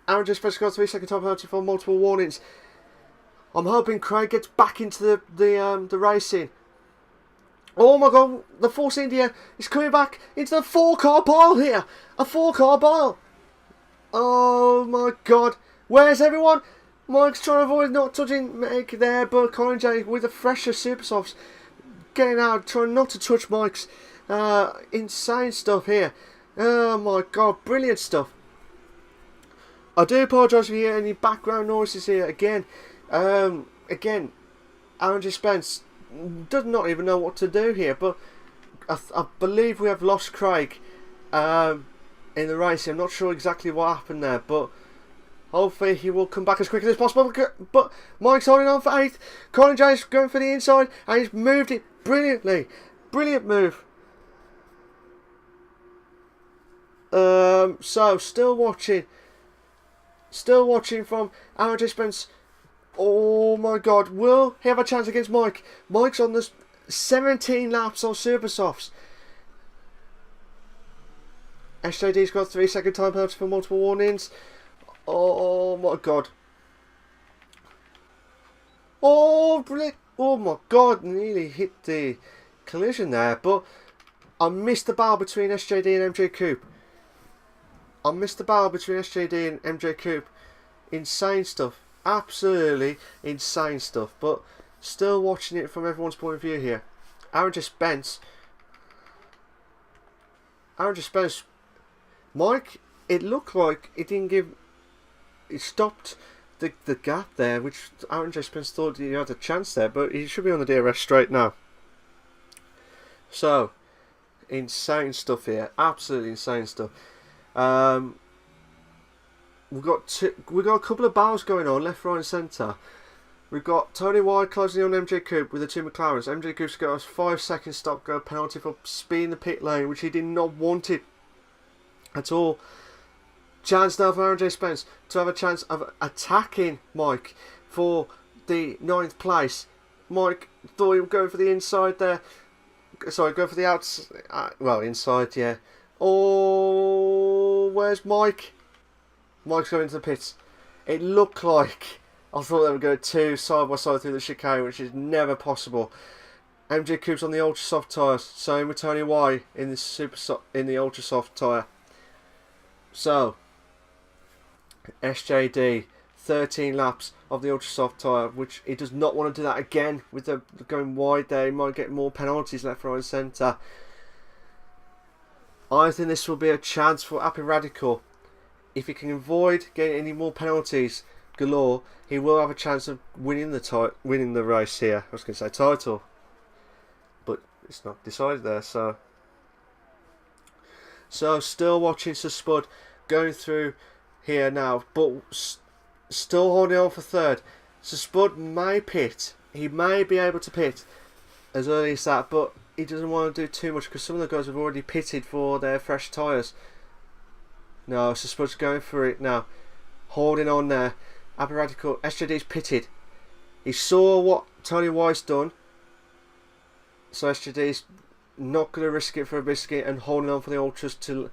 S1: Aaron just got a 3-second time penalty for multiple warnings. I'm hoping Craig gets back into the racing. Oh my god, the Force India is coming back into the 4-car pile here. A 4-car pile. Oh my god. Where's everyone? Mike's trying to avoid not touching Meg there, but Colin J with the fresher super softs getting out, trying not to touch Mike's. Insane stuff here. Oh my god, brilliant stuff. I do apologise if you hear any background noises here. Again, Andrew Spence does not even know what to do here, but I believe we have lost Craig in the race. I'm not sure exactly what happened there, but hopefully he will come back as quickly as possible. But Mike's holding on for 8th. Colin James going for the inside, and he's moved it brilliantly. Brilliant move. So still watching from Aaron Spence. Oh my god, will he have a chance against Mike? Mike's on the 17 laps on Super Softs. SJD's got 3-second time penalty for multiple warnings. Oh my god. Oh, brilliant. Oh my god, nearly hit the collision there, but I missed the battle between SJD and MJ Coupe. Insane stuff. Absolutely insane stuff. But still watching it from everyone's point of view here. Aaron Spence. Mike, it looked like it didn't give... It stopped the gap there, which Aaron Spence thought he had a chance there, but he should be on the DRS straight now. So, insane stuff here. Absolutely insane stuff. We've got a couple of battles going on, left, right and centre. We've got Tony White closing on MJ Coupe with the two McLarens. MJ Coupe's got a 5-second stop-go penalty for speeding the pit lane, which he did not want it at all. Chance now for Aaron Spence to have a chance of attacking Mike for the 9th place. Mike thought he would go for the inside there. Sorry, go for the outside. Well, inside, yeah. Oh, where's Mike? Mike's going to the pits. It looked like I thought they would go 2 side by side through the chicane, which is never possible. MJ Coupe's on the ultra soft tyres, same with Tony Y in the ultra soft tyre. So SJD 13 laps of the ultra soft tyre, which he does not want to do that again with the going wide there. He might get more penalties left, right and centre. I think this will be a chance for Happy Radical. If he can avoid getting any more penalties galore, he will have a chance of winning the race here. I was going to say title, but it's not decided there. So still watching Sir Spud going through here now, but still holding on for 3rd. Sir Spud may pit. He may be able to pit as early as that, but he doesn't want to do too much because some of the guys have already pitted for their fresh tyres. No, Sir Spud's going for it now. Holding on there. Happy Radical. SJD's pitted. He saw what Tony White's done. So SJD's not going to risk it for a biscuit and holding on for the Ultras to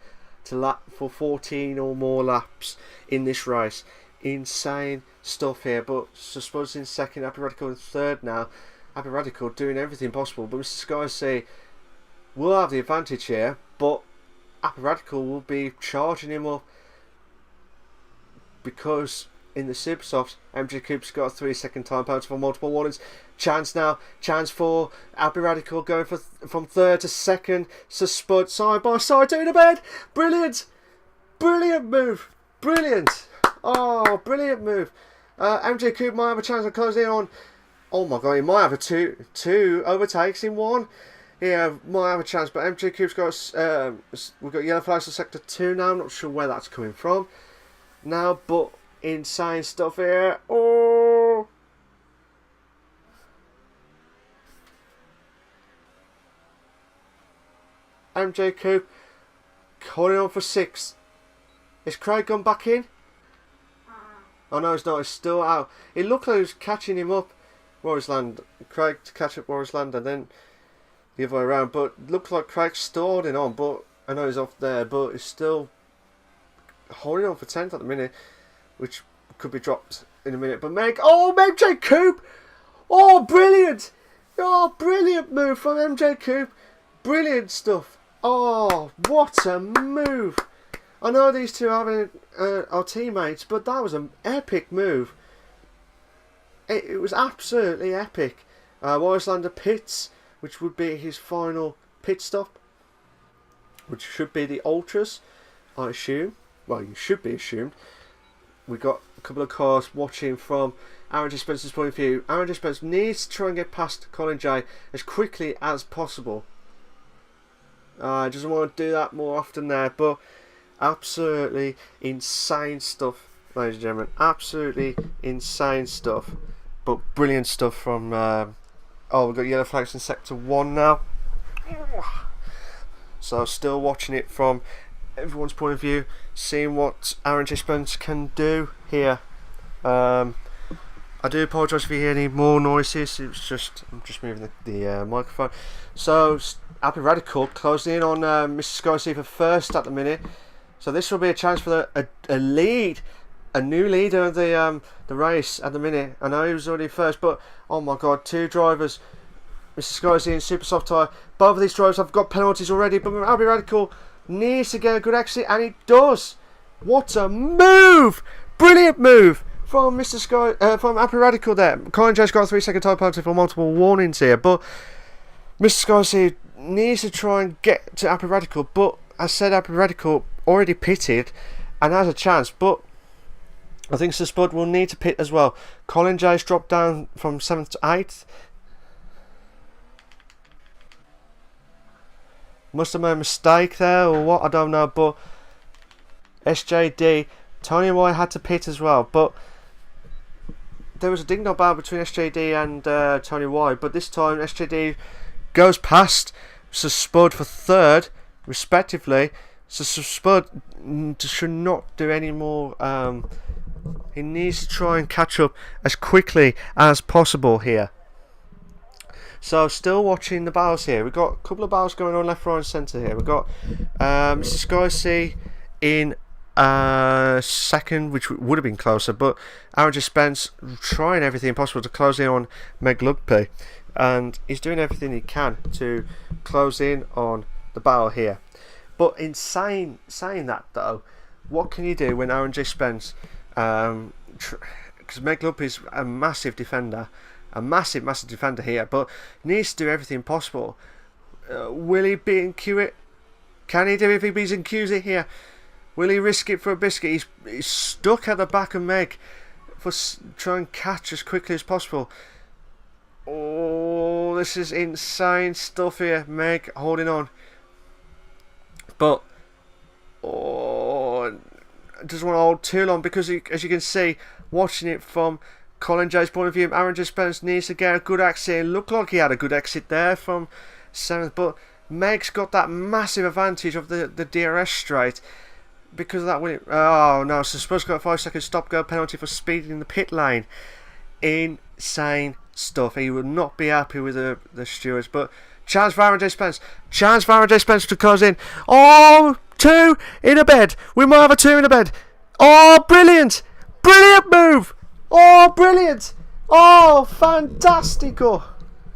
S1: lap for 14 or more laps in this race. Insane stuff here. But Sir Spud's in 2nd. Happy Radical in 3rd now. Happy Radical doing everything possible. But Mr. Sky say will have the advantage here. But Happy Radical will be charging him up because in the Super Softs, MJ Coupe's got a 3-second time penalty for multiple warnings. Chance now, chance for Happy Radical going from 3rd to 2nd. So Spud side by side doing a bed. Brilliant move, brilliant. Oh, brilliant move. MJ Coupe might have a chance of closing on. Oh my god, he might have a two overtakes in one. Yeah, might have a chance, but MJ Coupe's got we've got yellow flags for sector 2 now. I'm not sure where that's coming from now, but insane stuff here. Oh, MJ Coupe holding on for 6th. Is Craig gone back in? Oh no, it's not. It's still out. It looked like he was catching him up, Craig to catch up Warrisland, and then the other way around, but looks like Craig's still holding on, but I know he's off there, but he's still holding on for 10th at the minute, which could be dropped in a minute. But MJ Coupe! Oh, brilliant! Oh, brilliant move from MJ Coupe. Brilliant stuff. Oh, what a move. I know these two are teammates, but that was an epic move. It was absolutely epic. Warrislander pits, which would be his final pit stop. which should be the ultras, I assume. Well, you should be assumed. We got a couple of cars watching from Aaron J. Spencer's point of view. Aaron J. Spencer needs to try and get past Colin J as quickly as possible. Doesn't want to do that more often there, but absolutely insane stuff, ladies and gentlemen. Absolutely insane stuff, but brilliant stuff from. We've got yellow flags in sector 1 now. So still watching it from everyone's point of view, seeing what Aaron J. Spence can do here. I do apologise if you hear any more noises. I'm just moving the microphone. So Happy Radical closing in on Mr. Sky for first at the minute. So this will be a chance for a new leader of the race at the minute. I know he was already first, but oh my God, 2 drivers, Mr. Sky and Super Soft Tyre. Both of these drivers have got penalties already, but Happy Radical needs to get a good exit, and he does. What a move! Brilliant move from Mr. Sky, from Happy Radical there. Colin J's got a 3-second tyre penalty for multiple warnings here, but Mr. Sky needs to try and get to Happy Radical, but as said, Happy Radical already pitted and has a chance, but I think Sir Spud will need to pit as well. Colin J's dropped down from 7th to 8th. Must have made a mistake there or what, I don't know, but SJD, Tony White had to pit as well, but there was a ding-dong battle between SJD and Tony White, but this time SJD goes past Sir Spud for 3rd, respectively. So Sir Spud should not do any more. He needs to try and catch up as quickly as possible here. So still watching the battles here. We've got a couple of battles going on left, right and centre here. We've got Mr. Sky C in 2nd, which would have been closer, but Aaron J. Spence trying everything possible to close in on Meg Lugby, and he's doing everything he can to close in on the battle here. But in saying that though, what can you do when Aaron J. Spence, because Meg Lugby is a massive defender, massive defender here, but needs to do everything possible. Will he beat and cue it? Can he do it if he beats and cues it here? Will he risk it for a biscuit? He's stuck at the back of Meg for trying and catch as quickly as possible. Oh, this is insane stuff here. Meg holding on, but doesn't want to hold too long because as you can see, watching it from Colin J's point of view, Aaron J. Spence needs to get a good exit. It looked like he had a good exit there from 7th, but Meg's got that massive advantage of the DRS straight because of that winning. Oh no, so Spurs got a 5-second stop-go penalty for speeding in the pit lane. Insane stuff. He would not be happy with the stewards, but chance for Aaron J. Spence. Chance for Aaron J. Spence to close in. Oh, 2 in a bed. We might have a 2 in a bed. Oh, brilliant. Brilliant move. Oh, brilliant. Oh, fantastico.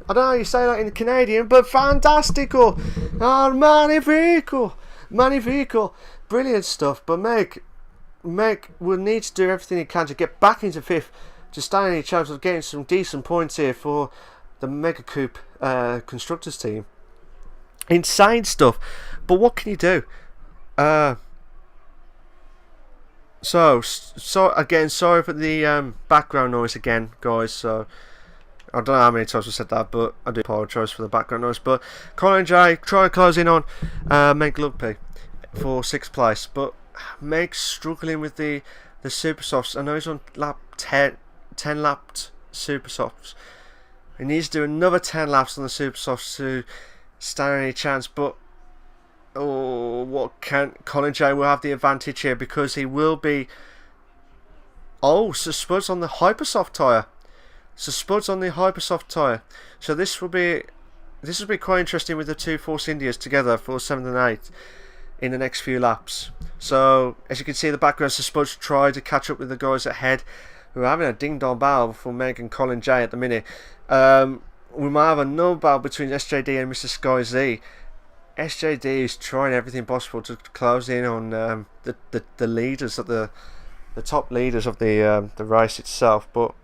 S1: I don't know how you say that in Canadian, but fantastico. Oh, magnifico. Magnifico. Brilliant stuff. But Meg will need to do everything he can to get back into 5th to stand any chance of getting some decent points here for the Mega Coupe constructors team. Insane stuff. But what can you do? So again, sorry for the background noise again, guys. So I don't know how many times I said that, but I do apologise for the background noise. But Colin J try and close in on Meg Lugby for 6th place, but Meg's struggling with the super softs. I know he's on lap 10 lapped super softs. He needs to do another 10 laps on the super softs to stand any chance, but Colin J will have the advantage here because he will be. So Spud's on the Hypersoft tyre. So Spud's on the Hypersoft tyre. So this will be quite interesting with the 2 Force Indias together for 7th and 8th in the next few laps. So as you can see in the background, so Spud's tried to catch up with the guys ahead who are having a ding-dong battle for Meg and Colin J at the minute. We might have another battle between SJD and Mr. Sky Z. SJD is trying everything possible to close in on the leaders of the top leaders of the race itself, but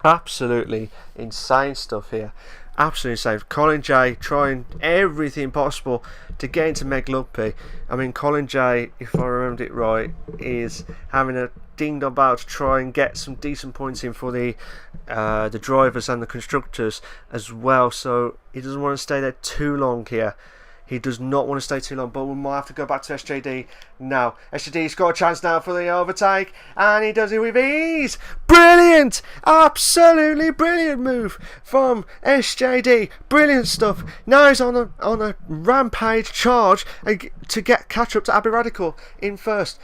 S1: absolutely insane stuff here. Absolutely safe. Colin J trying everything possible to get into Meg Lugby. I mean, Colin J, if I remembered it right, is having a ding-dong battle to try and get some decent points in for the drivers and the constructors as well. So he doesn't want to stay there too long here. He does not want to stay too long, but we might have to go back to SJD now. SJD's got a chance now for the overtake, and he does it with ease. Brilliant! Absolutely brilliant move from SJD. Brilliant stuff. Now he's on a rampage charge to catch up to Abbey Radical in first.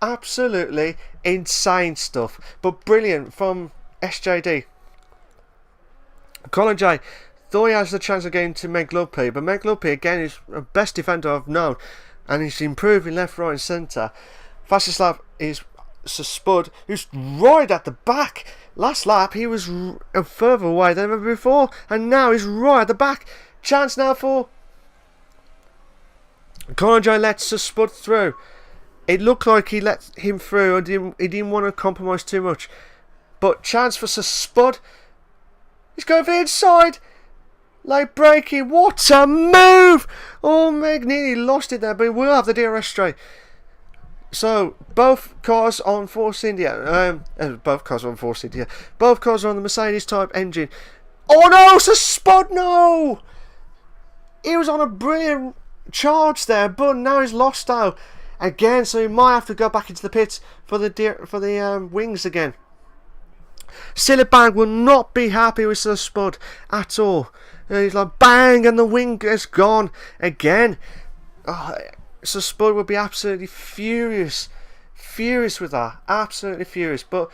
S1: Absolutely insane stuff, but brilliant from SJD. Colin J thought he has the chance of getting to Meg Lugby, but Meg Lugby again is the best defender I've known, and he's improving left, right and centre. Fastest lap is Spud, who's right at the back. Last lap he was further away than ever before, and now he's right at the back. Chance now for Colin J lets Spud through. It looked like he let him through, and he didn't want to compromise too much. But chance for Spud. He's going for the inside. Late braking, what a move! Oh, Meg nearly lost it there, but we'll have the DRS straight. So, both cars on Force India. Both cars are on the Mercedes type engine. Oh no, it's a Spud, no! He was on a brilliant charge there, but now he's lost out again, so he might have to go back into the pits for the wings again. Silibag will not be happy with the Spud at all. He's like bang, and the wing is gone again. So Spud will be absolutely furious with that, absolutely furious. But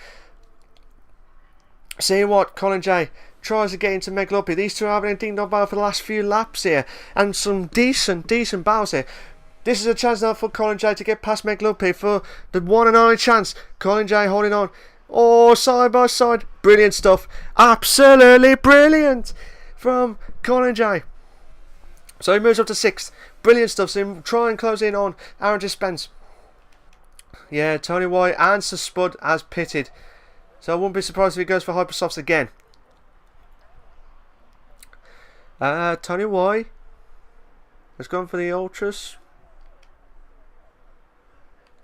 S1: see what, Colin J tries to get into Meg Lugby. These two are having a ding-dong battle for the last few laps here, and some decent battles here. This is a chance now for Colin J to get past Meg Lugby for the one and only chance. Colin J holding on. Oh, side by side. Brilliant stuff. Absolutely brilliant from Colin J. So he moves up to 6th. Brilliant stuff. So he try and close in on Aaron Spence. Yeah, Tony White and Sir Spud has pitted. So I wouldn't be surprised if he goes for Hypersofts again. Tony White has gone for the Ultras.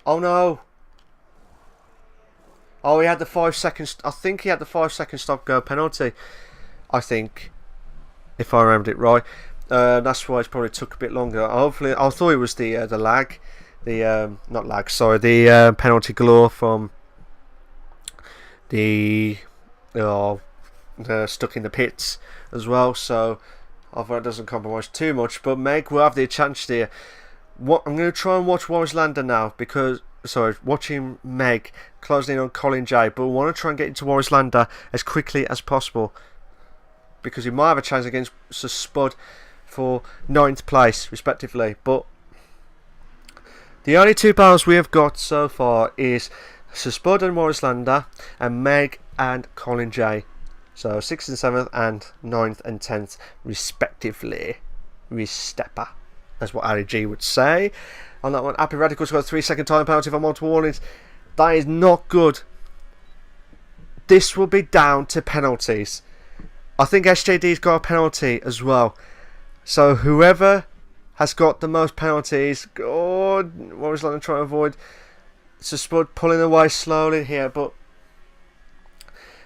S1: Oh no. Oh, he had the 5 seconds. I think he had the 5 second stop go penalty. I think, if I remembered it right. That's why it probably took a bit longer. Hopefully, I thought it was the lag, not lag. Sorry, the penalty galore from the stuck in the pits as well. So hopefully it doesn't compromise too much. But Meg will have the chance here. I'm going to try and watch Warris Lander now because. Sorry, watching Meg closing in on Colin J, but we want to try and get into Warris Lander as quickly as possible because he might have a chance against Sir Spud for 9th place respectively. But the only 2 battles we have got so far is Sir Spud and Warris Lander, and Meg and Colin J. So 6th and 7th and 9th and 10th respectively. Restepper, that's what Ali G would say. On that one, Abbey Radical's got a 3 second time penalty for multiple warnings. That is not good. This will be down to penalties. I think SJD's got a penalty as well. So whoever has got the most penalties, God, what was London trying to avoid? It's a Spud pulling away slowly here, but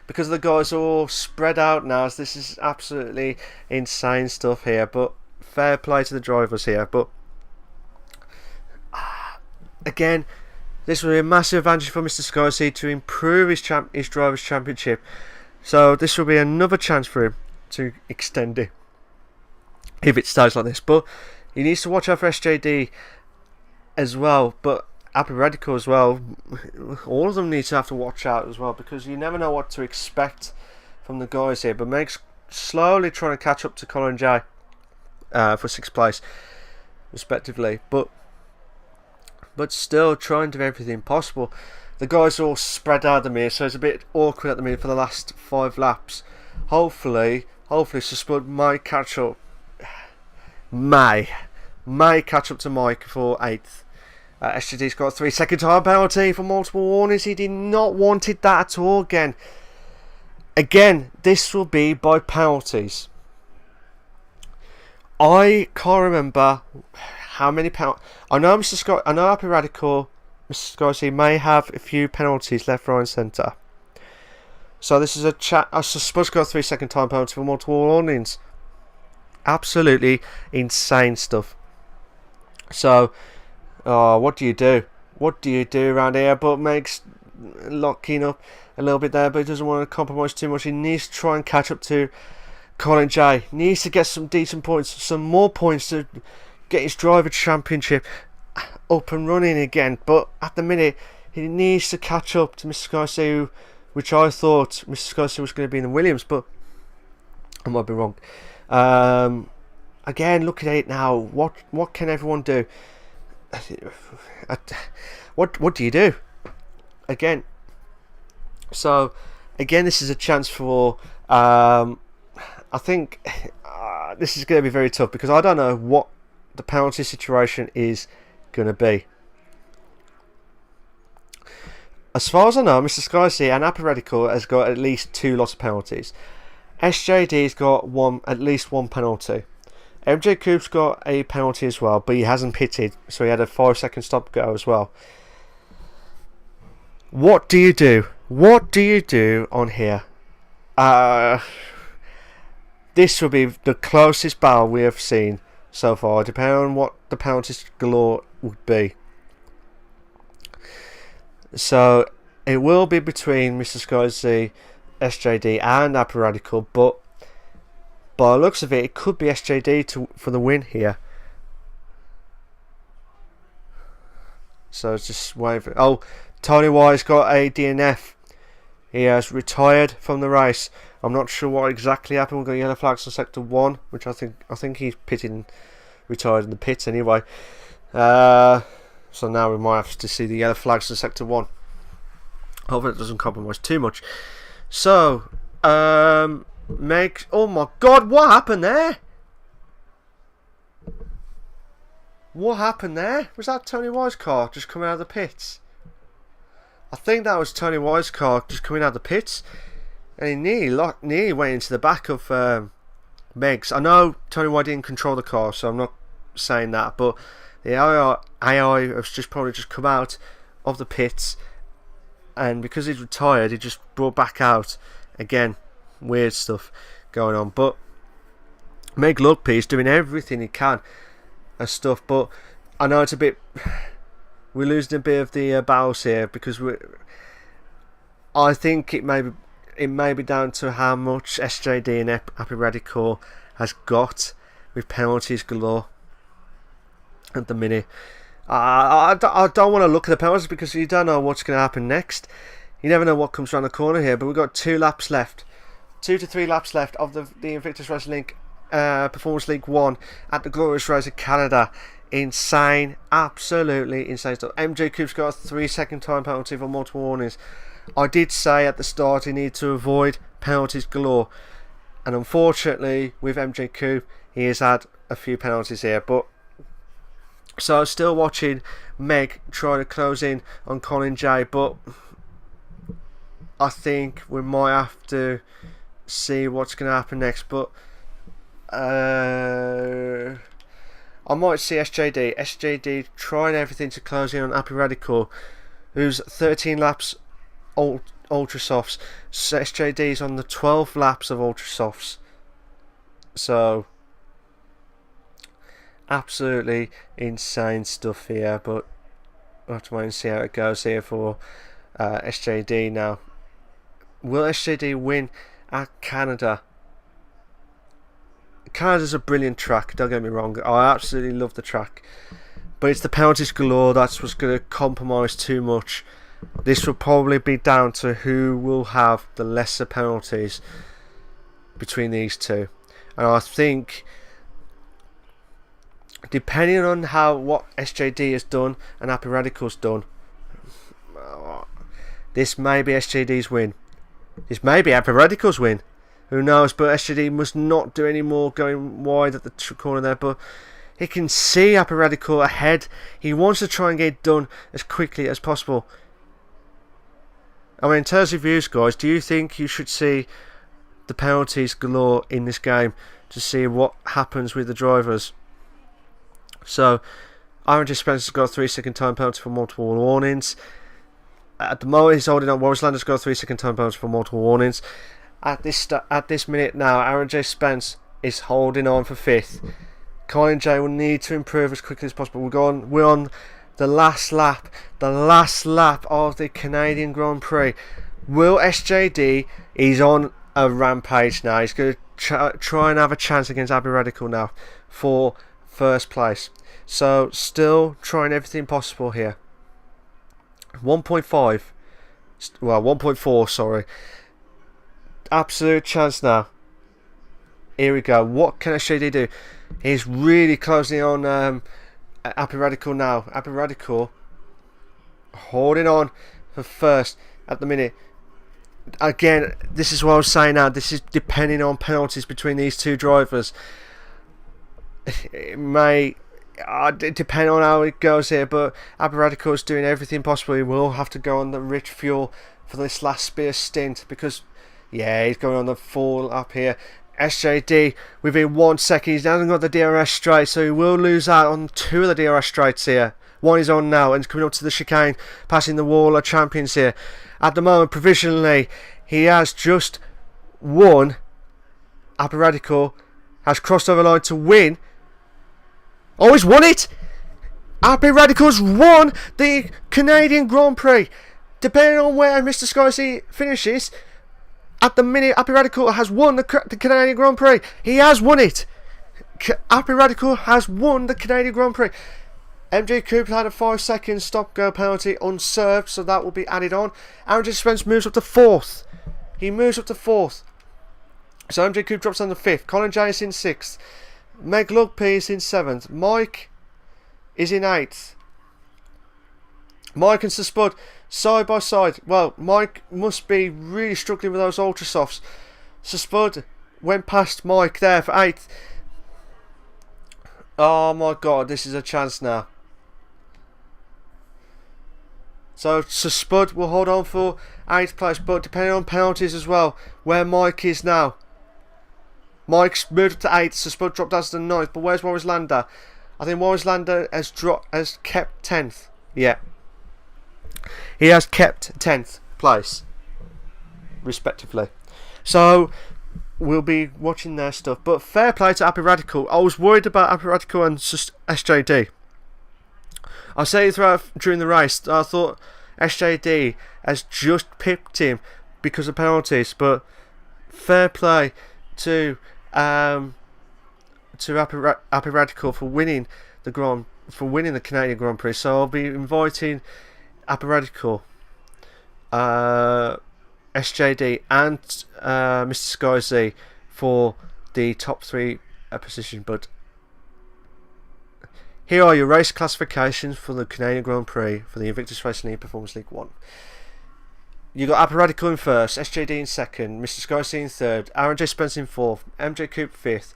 S1: because the guys are all spread out now, this is absolutely insane stuff here. But fair play to the drivers here. But again, this will be a massive advantage for Mr. Skyseed to improve his Drivers' Championship. So this will be another chance for him to extend it if it stays like this. But he needs to watch out for SJD as well. But Abbey Radical as well. All of them need to have to watch out as well because you never know what to expect from the guys here. But Meg's slowly trying to catch up to Colin J for 6th place respectively. But still trying to do everything possible. The guys are all spread out of me, so it's a bit awkward at the minute for the last 5 laps. Hopefully Sir Spud might catch up. May catch up to Mike for 8th. SGD's got a 3 second time penalty for multiple warnings. He did not want it that at all again. Again, this will be by penalties. I can't remember how many penalties. I know Mr. Scott. I know Happy Radical, Mr. Scotty may have a few penalties left, right, and centre. So this is a chat. I suppose got a 3-second time penalty for multiple warnings. Absolutely insane stuff. So, what do you do? What do you do around here? But makes locking up a little bit there, but he doesn't want to compromise too much. He needs to try and catch up to Colin J. Needs to get some decent points, some more points to get his driver championship up and running again. But at the minute, he needs to catch up to Mr. Garcia, which I thought Mr. Garcia was going to be in the Williams, but I might be wrong. Again, looking at it now, what can everyone do? What do you do? Again, so again, this is a chance for. I think this is going to be very tough because I don't know what the penalty situation is going to be. As far as I know, Mr. Skycy and Happy Radical has got at least 2 lots of penalties. SJD's got at least one penalty. MJ Coupe's got a penalty as well, but he hasn't pitted, so he had a 5-second stop go as well. What do you do? What do you do on here? This will be the closest battle we have seen so far, depending on what the penalties galore would be. So it will be between Mr. Skyzy, SJD and Happy Radical, but by the looks of it, it could be SJD for the win here. So it's just waiting for. Oh, Tony Y's got a DNF. He has retired from the race. I'm not sure what exactly happened. We've got yellow flags on sector 1, which I think he's retired in the pits anyway. So now we might have to see the yellow flags in sector 1. Hopefully it doesn't compromise too much. So, Meg. Oh my God! What happened there? What happened there? Was that Tony Y's car just coming out of the pits? I think that was Tony Y's car just coming out of the pits, and he nearly went into the back of Meg's. I know Tony Y didn't control the car, so I'm not saying that, but the AI has probably just come out of the pits, and because he's retired, he just brought back out again. Weird stuff going on, but Meg Lugby is doing everything he can and stuff. But I know it's a bit. We're losing a bit of the battles here because I think it may be down to how much SJD and Happy Radical has got with penalties galore at the minute. I don't want to look at the penalties because you don't know what's going to happen next. You never know what comes around the corner here. But we've got 2 laps left, 2 to 3 laps left of the Invictus Racing League Performance League 1 at the Glorious Race of Canada. Insane, absolutely insane stuff. MJ Coupe's got a 3-second time penalty for multiple warnings. I did say at the start he needed to avoid penalties galore, and unfortunately with MJ Coupe he has had a few penalties here. But so still watching Meg try to close in on Colin J, but I think we might have to see what's going to happen next. But I might see SJD trying everything to close in on Happy Radical, who's 13 laps Ultra Softs. So SJD's on the 12 laps of Ultra Softs. So absolutely insane stuff here, but we'll have to wait and see how it goes here for SJD now. Will SJD win at Canada? Canada's a brilliant track, don't get me wrong. I absolutely love the track, but it's the penalties galore that's what's going to compromise too much. This will probably be down to who will have the lesser penalties between these two, and I think depending on what SJD has done and Happy Radical's done, this may be SJD's win. This may be Happy Radical's win. Who knows? But SJD must not do any more going wide at the corner there. But he can see Happy Radical ahead. He wants to try and get it done as quickly as possible. I mean, in terms of views, guys, do you think you should see the penalties galore in this game to see what happens with the drivers. So RJ Spencer's got a 3-second time penalty for multiple warnings. At the moment he's holding on. Warwick Lander's got a 3-second time penalty for multiple warnings. At this minute now, RJ Spence is holding on for 5th. Colin J will need to improve as quickly as possible. We're on the last lap of the Canadian Grand Prix. Will SJD, he's on a rampage now. He's going to try and have a chance against Abbey Radical now for first place. So still trying everything possible here. 1.4, sorry. Absolute chance now. Here we go. What can SJD do? He's really closing on Abbey Radical now. Abbey Radical holding on for first at the minute. Again, this is what I was saying now. This is depending on penalties between these two drivers. It may depend on how it goes here, but Abbey Radical is doing everything possible. He will have to go on the rich fuel for this last spear stint because, yeah, he's going on the full up here. SJD within 1 second. He hasn't got the DRS straight, so he will lose out on 2 of the DRS straights here. One is on now and coming up to the chicane, passing the wall of champions here. At the moment, provisionally, he has just won. Abbey Radical has crossed over the line to win. Oh, he's won it! Abbey Radical's won the Canadian Grand Prix. Depending on where Mr. Scorsese finishes, at the minute, Abbey Radical has won the Canadian Grand Prix. He has won it. Abbey Radical has won the Canadian Grand Prix. MJ Cooper had a 5-second stop-go penalty unserved, so that will be added on. RJ Spence moves up to 4th. He moves up to 4th. So MJ Cooper drops down to 5th. Colin J is in 6th. Meg Lugby is in 7th. Mike is in 8th. Mike and Sir Spud side by side. Well, Mike must be really struggling with those ultra softs. Sir Spud went past Mike there for 8th. Oh my god, this is a chance now. So Sir Spud will hold on for 8th place, but depending on penalties as well, where Mike is now. Mike's moved up to 8th, Sir Spud dropped down to the 9th, but where's Warwick Lander? I think Warwick Lander has kept 10th. Yeah. He has kept 10th place, respectively. So we'll be watching their stuff. But fair play to Abbey Radical. I was worried about Abbey Radical and SJD. I say during the race, I thought SJD has just pipped him because of penalties. But fair play to Abbey Radical for winning the Canadian Grand Prix. So I'll be inviting Abbey Radical, SJD and Mr. Sky Z for the top 3 position. But here are your race classifications for the Canadian Grand Prix for the Invictus Racing League Performance League 1. You got Abbey Radical in 1st, SJD in 2nd, Mr. Sky Z in 3rd, Aaron J. Spence in 4th, MJ Cooper 5th,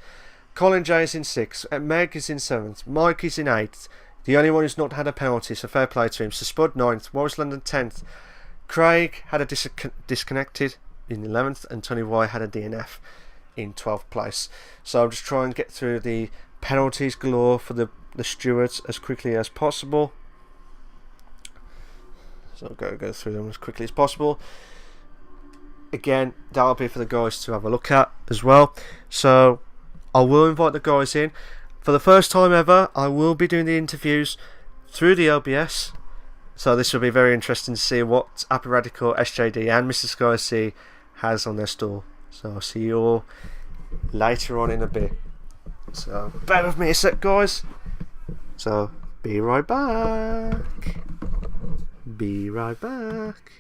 S1: Colin J is in 6th, Meg is in 7th, Mike is in 8th. The only one who's not had a penalty, so fair play to him. So Spud 9th, Warwick London 10th, Craig had a disconnected in 11th, and Tony Y had a DNF in 12th place. So I'm just trying to get through the penalties galore for the stewards as quickly as possible. So I'll go through them as quickly as possible. Again, that'll be for the guys to have a look at as well. So I will invite the guys in. For the first time ever, I will be doing the interviews through the OBS. So this will be very interesting to see what Abbey Radical, SJD and Mr. Sky C has on their store. So I'll see you all later on in a bit. So bear with me a sec, guys. So be right back. Be right back.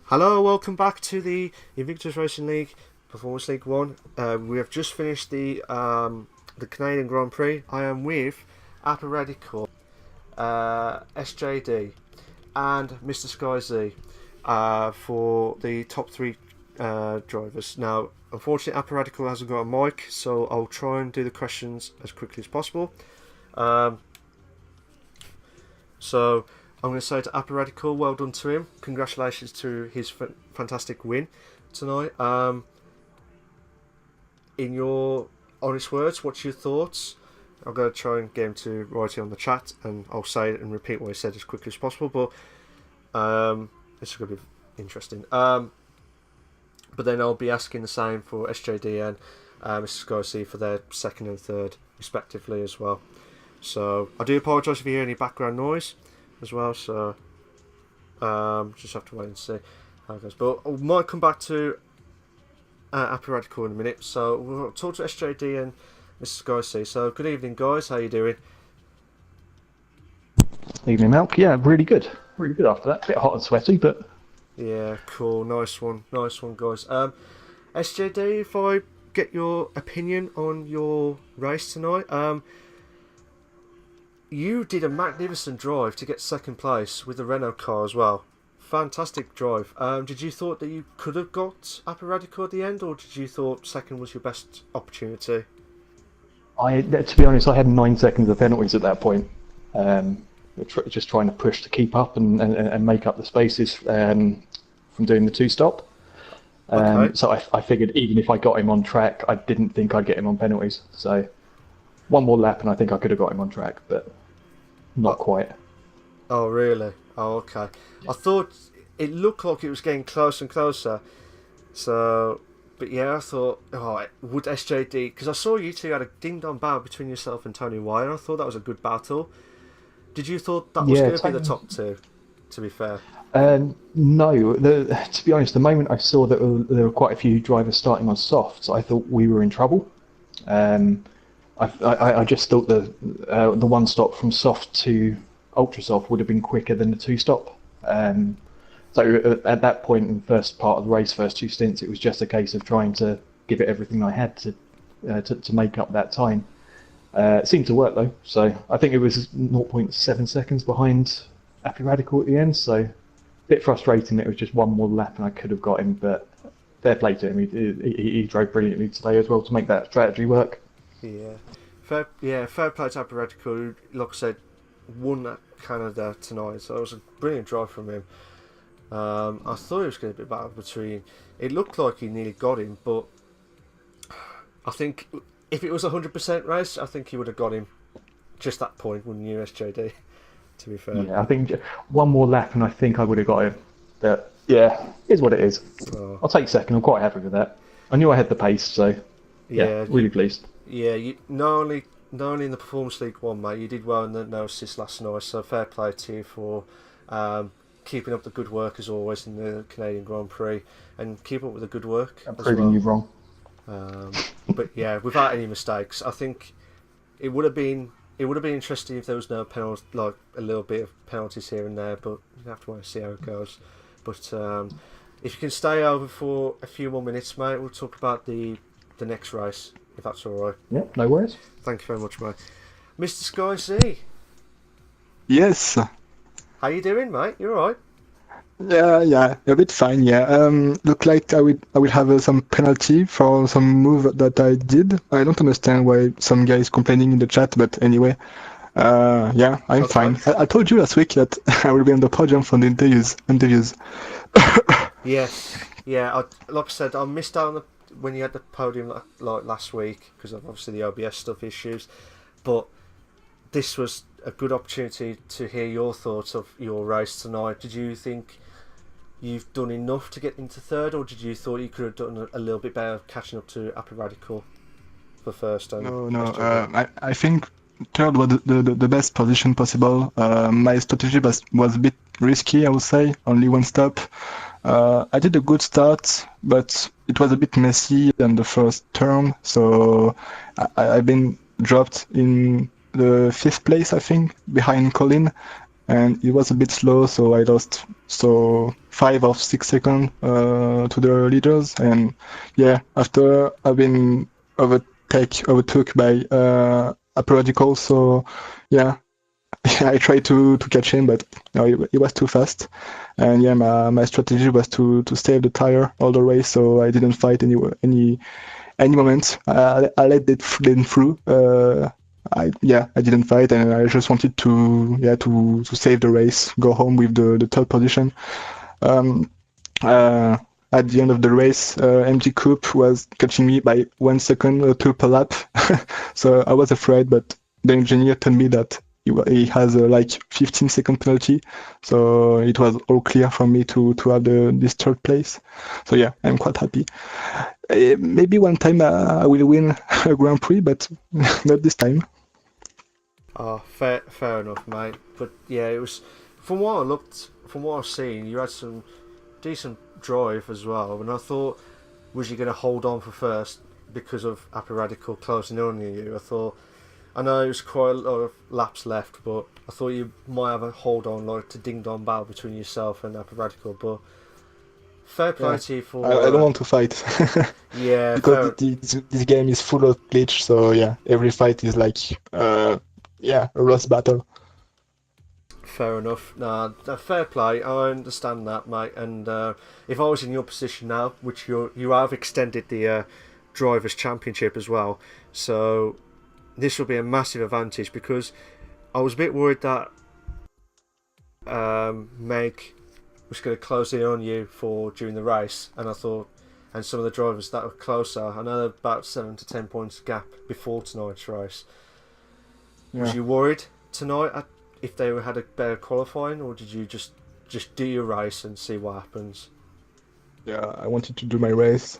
S1: Hello, welcome back to the Invictus Racing League Performance League 1. We have just finished the Canadian Grand Prix. I am with Apparadical, SJD, and Mr. Sky Z for the top 3 drivers. Now, unfortunately, Apparadical hasn't got a mic, so I'll try and do the questions as quickly as possible. So I'm going to say to Apparadical, well done to him. Congratulations to his fantastic win tonight. In your honest words, what's your thoughts? I'm going to try and get him to write it on the chat, and I'll say it and repeat what he said as quickly as possible. But it's going to be interesting. But then I'll be asking the same for SJD and Mr. Sky C for their second and third, respectively, as well. So I do apologise if you hear any background noise as well, so just have to wait and see how it goes. But I might come back to Apparadical in a minute. So we'll talk to SJD and Mr. Sky C. So good evening, guys. How you doing?
S2: Evening, Malk. Yeah, really good. Really good after that. Bit hot and sweaty, but...
S1: Yeah, cool. Nice one, guys. SJD, if I get your opinion on your race tonight. You did a magnificent drive to get second place with the Renault car as well. Fantastic drive. Did you thought that you could have got Apparadical at the end, or did you thought second was your best opportunity?
S2: To be honest, I had 9 seconds of penalties at that point. Just trying to push to keep up and make up the spaces from doing the two-stop.
S1: Okay.
S2: So I figured even if I got him on track, I didn't think I'd get him on penalties. So one more lap and I think I could have got him on track, but not quite.
S1: Oh, really? Oh, okay. I thought it looked like it was getting closer and closer. So, but yeah, I thought, would SJD... Because I saw you two had a ding-dong battle between yourself and Tony Wire. I thought that was a good battle. Did you thought that was going to be the top two, to be fair?
S2: No. To be honest, the moment I saw that there were quite a few drivers starting on softs, I thought we were in trouble. I just thought the one stop from soft to ultra soft would have been quicker than the two stop. So at that point in the first part of the race, first 2 stints, it was just a case of trying to give it everything I had to make up that time. It seemed to work though, so I think it was 0.7 seconds behind Apparadical at the end. So a bit frustrating that it was just one more lap and I could have got him, but fair play to him. He drove brilliantly today as well to make that strategy work.
S1: Yeah, fair play to Apparadical. Like I said, won at Canada tonight, so it was a brilliant drive from him. I thought it was going to be a battle between. It looked like he nearly got him, but I think if it was 100% race, I think he would have got him just that point, wouldn't you, SJD? To be fair.
S2: Yeah, I think one more lap and I think I would have got him. But yeah, is what it is.
S1: Oh.
S2: I'll take second. I'm quite happy with that. I knew I had the pace, so yeah, really pleased.
S1: Yeah, you not only in the Performance League 1, mate, you did well in the no assist last night, so fair play to you for keeping up the good work as always in the Canadian Grand Prix, and keep up with the good work.
S2: I'm proving you wrong.
S1: But yeah, without any mistakes, I think it would have been interesting if there was no penalty, like a little bit of penalties here and there, but you have to wait and see how it goes. But if you can stay over for a few more minutes, mate, we'll talk about the next race, if that's all right.
S2: Yeah, no worries.
S1: Thank you very much, mate. Mr. Sky C.
S3: Yes.
S1: How you doing, mate? You all right?
S3: Yeah, a bit fine. Yeah. Look like I will have some penalty for some move that I did. I don't understand why some guy is complaining in the chat, but anyway, yeah, I'm
S1: Okay.
S3: fine. I told you last week that I will be on the podium for the interviews.
S1: Yes. Yeah. Like I said, I missed out on when you had the podium like last week because of obviously the OBS stuff issues, but this was a good opportunity to hear your thoughts of your race tonight. Did you think you've done enough to get into third, or did you thought you could have done a little bit better catching up to Apparadical for first?
S3: No. I think third was the best position possible. My strategy was a bit risky, I would say. Only one stop. I did a good start, but it was a bit messy on the first turn, so I've been dropped in the 5th place, I think, behind Colin. and it was a bit slow, so I lost 5 or 6 seconds to the leaders. And yeah, after I've been overtook by a periodical, so yeah, I tried to catch him, but no, it was too fast. And yeah, my strategy was to save the tire all the way, so I didn't fight any moment. I let them through. I didn't fight, and I just wanted to save the race, go home with the third position. At the end of the race, MG Coupe was catching me by 1 second or two per lap, so I was afraid. But the engineer told me that he has a 15-second penalty, so it was all clear for me to have this third place. So yeah, I'm quite happy. Maybe one time I will win a Grand Prix, but not this time.
S1: Oh, fair enough, mate. But yeah, it was from what I've seen, you had some decent drive as well, and I thought, was you going to hold on for first because of Apparadical closing in on you? I know it was quite a lot of laps left, but I thought you might have a hold on to ding dong battle between yourself and Apparadical. But fair play to you for.
S3: I don't want to fight.
S1: Yeah,
S3: because this game is full of glitch. So yeah, every fight is a lost battle.
S1: Fair enough. Nah, fair play. I understand that, mate. And if I was in your position now, which you have extended the Drivers' Championship as well, so this will be a massive advantage, because I was a bit worried that Meg was going to close in on you during the race, and I thought, and some of the drivers that were closer, I know they're about 7 to 10 points gap before tonight's race. Yeah. Was you worried tonight if they had a better qualifying, or did you just do your race and see what happens?
S3: Yeah, I wanted to do my race,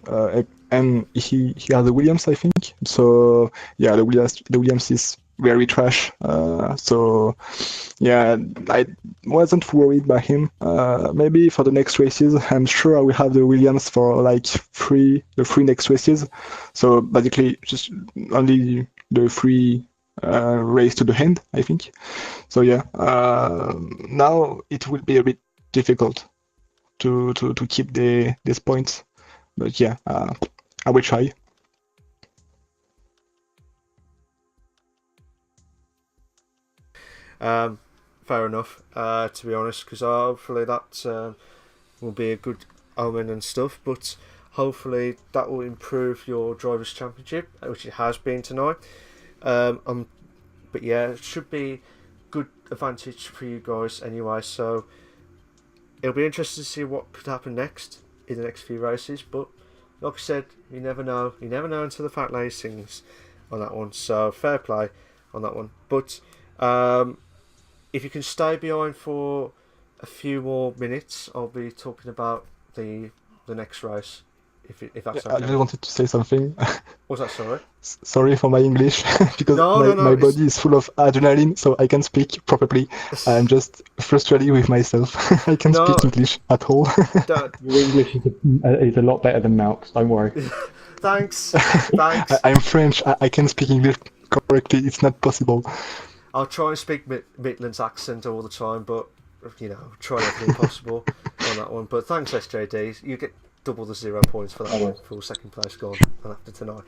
S3: and he has a Williams, I think. So yeah, the Williams is very trash. So yeah, I wasn't worried by him. Maybe for the next races, I'm sure I will have the Williams for the three next races. So basically, just only the three race to the end, I think. So yeah, now it will be a bit difficult to keep these points, but yeah, I will try.
S1: Fair enough, to be honest, because hopefully that will be a good omen and stuff, but hopefully that will improve your Drivers' Championship, which it has been tonight. But yeah, it should be good advantage for you guys anyway, so it'll be interesting to see what could happen next in the next few races. But like I said, you never know until the fat lady sings on that one, so fair play on that one. But if you can stay behind for a few more minutes, I'll be talking about the next race, if that's okay.
S3: I just wanted to say something.
S1: Was that sorry?
S3: Sorry for my English, because my body is full of adrenaline, so I can speak properly. I'm just frustrated with myself. I can't speak English at all.
S2: Your English is a lot better than Malk's, don't worry.
S1: Thanks.
S3: I'm French. I can speak English correctly. It's not possible.
S1: I'll try and speak Midlands accent all the time, but try everything possible on that one. But thanks, SJD. You get double the 0 points for that one, for second place gone after tonight.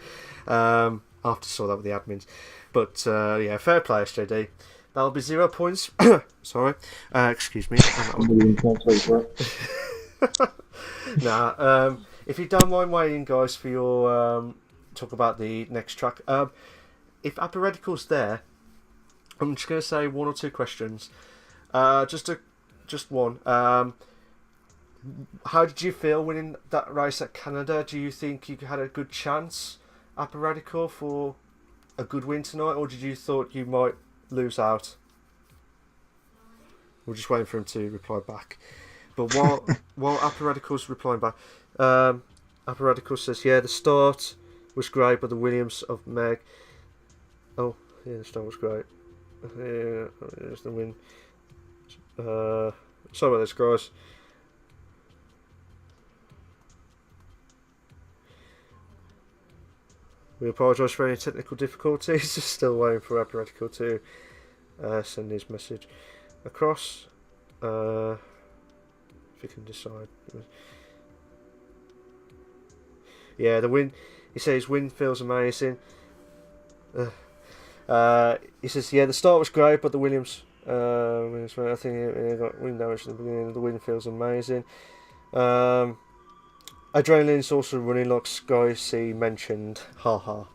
S1: I'll have to sort that with the admins. But yeah, fair play, SJD. That'll be 0 points. Sorry. Excuse me. If you don't mind waiting, guys, for your talk about the next track. If Apparadical's there, I'm just going to say one or two questions. Just one. How did you feel winning that race at Canada? Do you think you had a good chance, Apparadical, for a good win tonight, or did you thought you might lose out? We're just waiting for him to reply back. But while Apparadical's replying back, Apparadical says, yeah, the start was great, but the Williams of Meg. Oh, yeah, the start was great. Yeah, there's the win. Sorry about this, guys. We apologise for any technical difficulties. Still waiting for Apparadical to send his message. across. If you can decide. Yeah, the wind. He says wind feels amazing. He says, yeah, the start was great, but the Williams, I think he got wind damage at the beginning. The wind feels amazing. Adrenaline's also running like Sky C mentioned. Ha ha.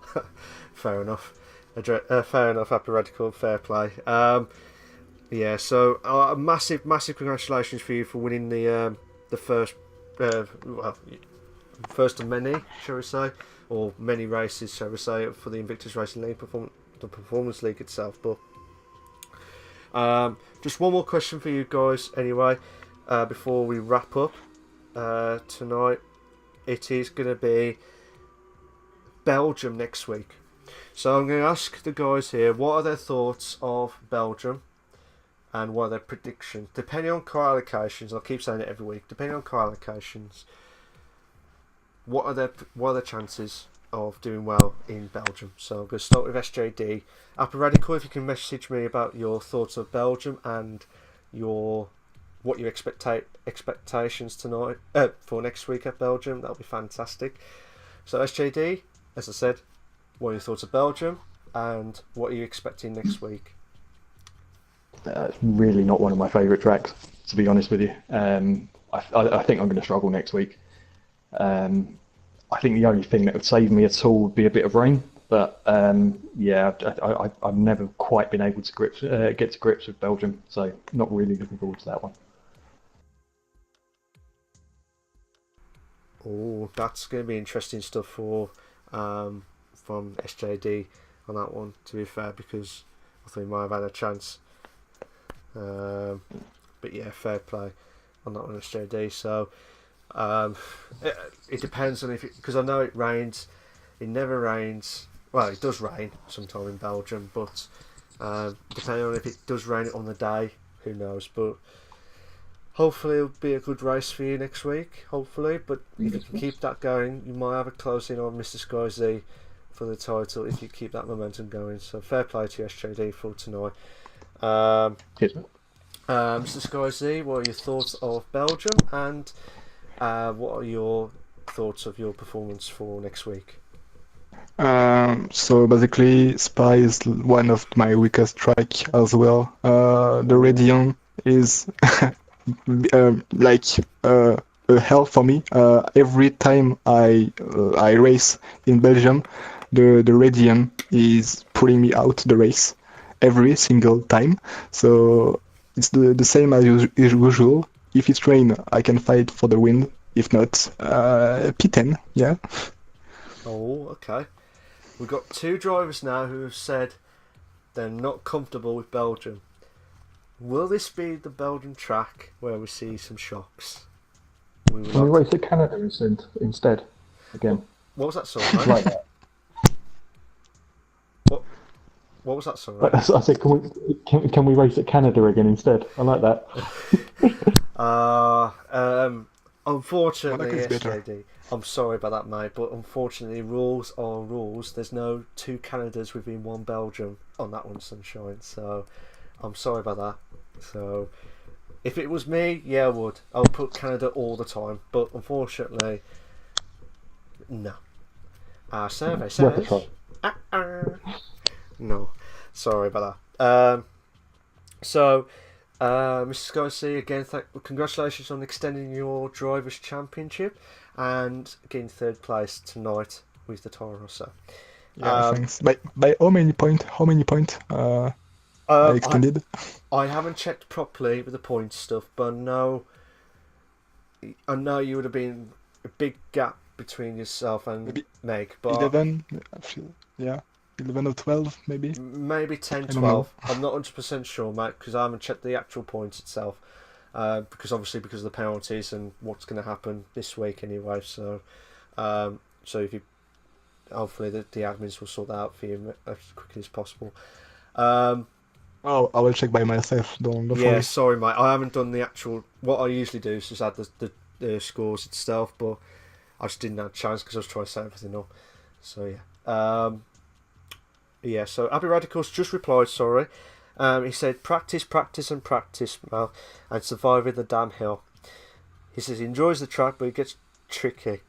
S1: Fair enough. Fair enough. Happy Radical. Fair play. Yeah. So massive congratulations for you for winning the first, first of many, shall we say, or many races, shall we say, for the Invictus Racing League the Performance League itself. But just one more question for you guys, anyway, before we wrap up tonight. It is going to be Belgium next week. So I'm going to ask the guys here, what are their thoughts of Belgium and what are their predictions? Depending on car allocations, I'll keep saying it every week, depending on car allocations, what are their chances of doing well in Belgium? So I'm going to start with SJD. Upper Radical, if you can message me about your thoughts of Belgium and what your expectations tonight for next week at Belgium, that'll be fantastic. So SJD, as I said, what are your thoughts of Belgium and what are you expecting next week?
S2: It's really not one of my favourite tracks, to be honest with you. I think I'm going to struggle next week. I think the only thing that would save me at all would be a bit of rain. But yeah, I've never quite been able to get to grips with Belgium, so not really looking forward to that one.
S1: Oh, that's going to be interesting stuff from SJD on that one, to be fair, because I think he might have had a chance. But yeah, fair play on that one, SJD. So it depends on because I know it rains. It never rains. Well, it does rain sometime in Belgium, but depending on if it does rain on the day, who knows. But hopefully it'll be a good race for you next week, hopefully. But if you can keep that going, you might have a close in on Mr. Sky Z for the title if you keep that momentum going. So fair play to SJD for tonight.
S2: Cheers.
S1: Mr. Sky Z, what are your thoughts of Belgium and what are your thoughts of your performance for next week?
S3: So basically, Spa is one of my weakest track as well. The Radiant is like a hell for me. Every time I race in Belgium, the Radiant is pulling me out the race every single time. So it's the same as usual. If it's rain, I can fight for the win. If not, P10, yeah.
S1: Oh, okay. We've got two drivers now who have said they're not comfortable with Belgium. Will this be the Belgium track where we see some shocks?
S2: Can we race at Canada instead? Again.
S1: What was that song, mate?
S2: Like that.
S1: What was that song?
S2: I said, can we race at Canada again instead? I like that.
S1: Unfortunately,
S3: Monaco's better.
S1: SJD, I'm sorry about that, mate, but unfortunately, rules are rules. There's no two Canadas within one Belgium on that one, Sunshine. So, I'm sorry about that. So, if it was me, yeah, I would. I would put Canada all the time, but unfortunately, no. Our survey says. No, sorry about that. Mr. Sky C, again, congratulations on extending your Drivers' Championship and getting third place tonight with the Toro Rosso.
S3: Yeah, thanks. By how many point? I extended?
S1: I haven't checked properly with the points stuff, but I know you would have been a big gap between yourself and
S3: Maybe
S1: Meg. But
S3: 11, I feel, yeah. 11 or 12, maybe.
S1: Maybe 10,
S3: I don't
S1: 12.
S3: know.
S1: I'm not 100% sure, mate, because I haven't checked the actual points itself. Because of the penalties and what's going to happen this week anyway. So if you, hopefully the admins will sort that out for you as quickly as possible.
S3: Oh, I will check by myself. Don't
S1: Yeah,
S3: worry.
S1: sorry, mate. I haven't done the actual. What I usually do is just add the scores itself, but I just didn't have a chance because I was trying to set everything up. So yeah. Yeah, so Abby Radicals just replied, sorry. He said, practice, practice, and practice, Mal, and surviving the damn hill. He says he enjoys the track, but it gets tricky.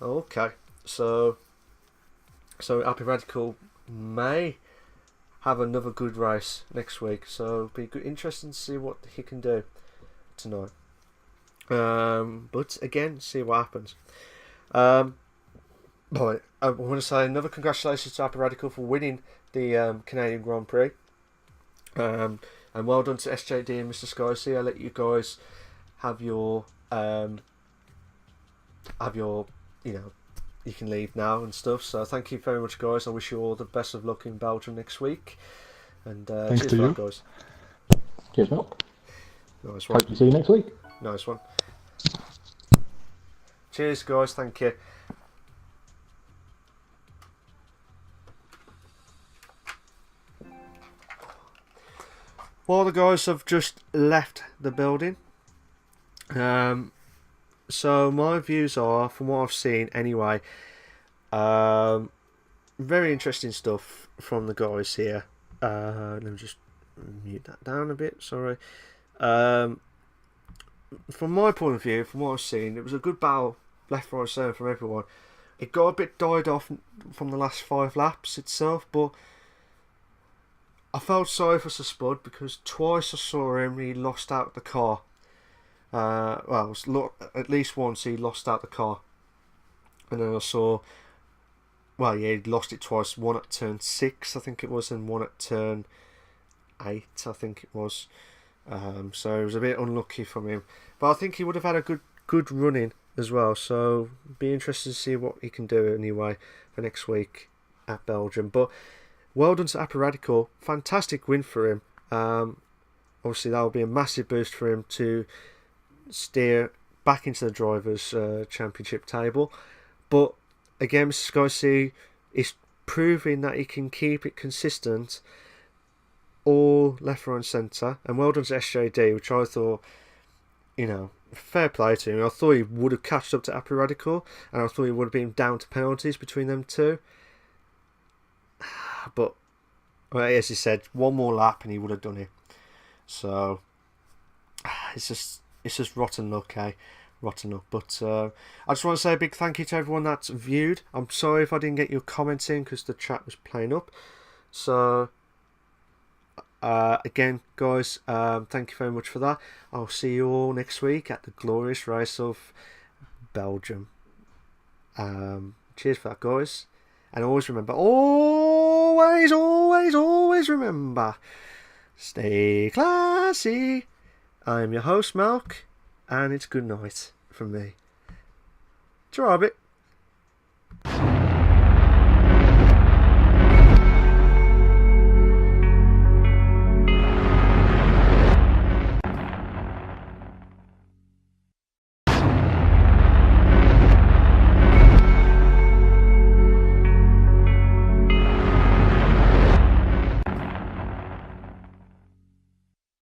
S1: Okay, so Happy Radical may have another good race next week, so it'll be good, interesting to see what he can do tonight. But again, see what happens. But I want to say another congratulations to Happy Radical for winning the Canadian Grand Prix. And well done to SJD and Mr. Skycy. I'll let you guys have your you can leave now and stuff. So thank you very much, guys. I wish you all the best of luck in Belgium next week. And
S3: Thanks
S1: cheers
S3: to
S1: for
S3: you.
S1: that, guys.
S2: Cheers, Mark.
S1: Nice one.
S2: Hope to see you next week.
S1: Nice one. Cheers, guys. Thank you. Well, the guys have just left the building. So my views are, from what I've seen anyway, very interesting stuff from the guys here. Let me just mute that down a bit, sorry. From my point of view, from what I've seen, it was a good battle, left, right, centre from everyone. It got a bit died off from the last 5 laps itself, but I felt sorry for Sir Spud because twice I saw him, he lost out the car. At least once he lost out the car. And then I saw, he lost it twice. One at turn 6, I think it was, and one at turn 8, I think it was. So it was a bit unlucky from him. But I think he would have had a good run-in as well. So be interested to see what he can do anyway for next week at Belgium. But well done to Happy Radical. Fantastic win for him. Obviously that will be a massive boost for him to steer back into the Drivers' Championship table. But again, Mr. Skycy is proving that he can keep it consistent all left, right and centre. And well done to SJD, which I thought, fair play to him. I thought he would have catched up to Happy Radical, and I thought he would have been down to penalties between them two. But as he said, one more lap and he would have done it. So it's just rotten luck, rotten luck. But I just want to say a big thank you to everyone that's viewed. I'm sorry if I didn't get your comments in because the chat was playing up. So again, guys, thank you very much for that. I'll see you all next week at the glorious race of Belgium. Cheers for that, guys. And always remember, always remember, stay classy. I'm your host, Malk, and it's good night from me. Ta-ra, bit.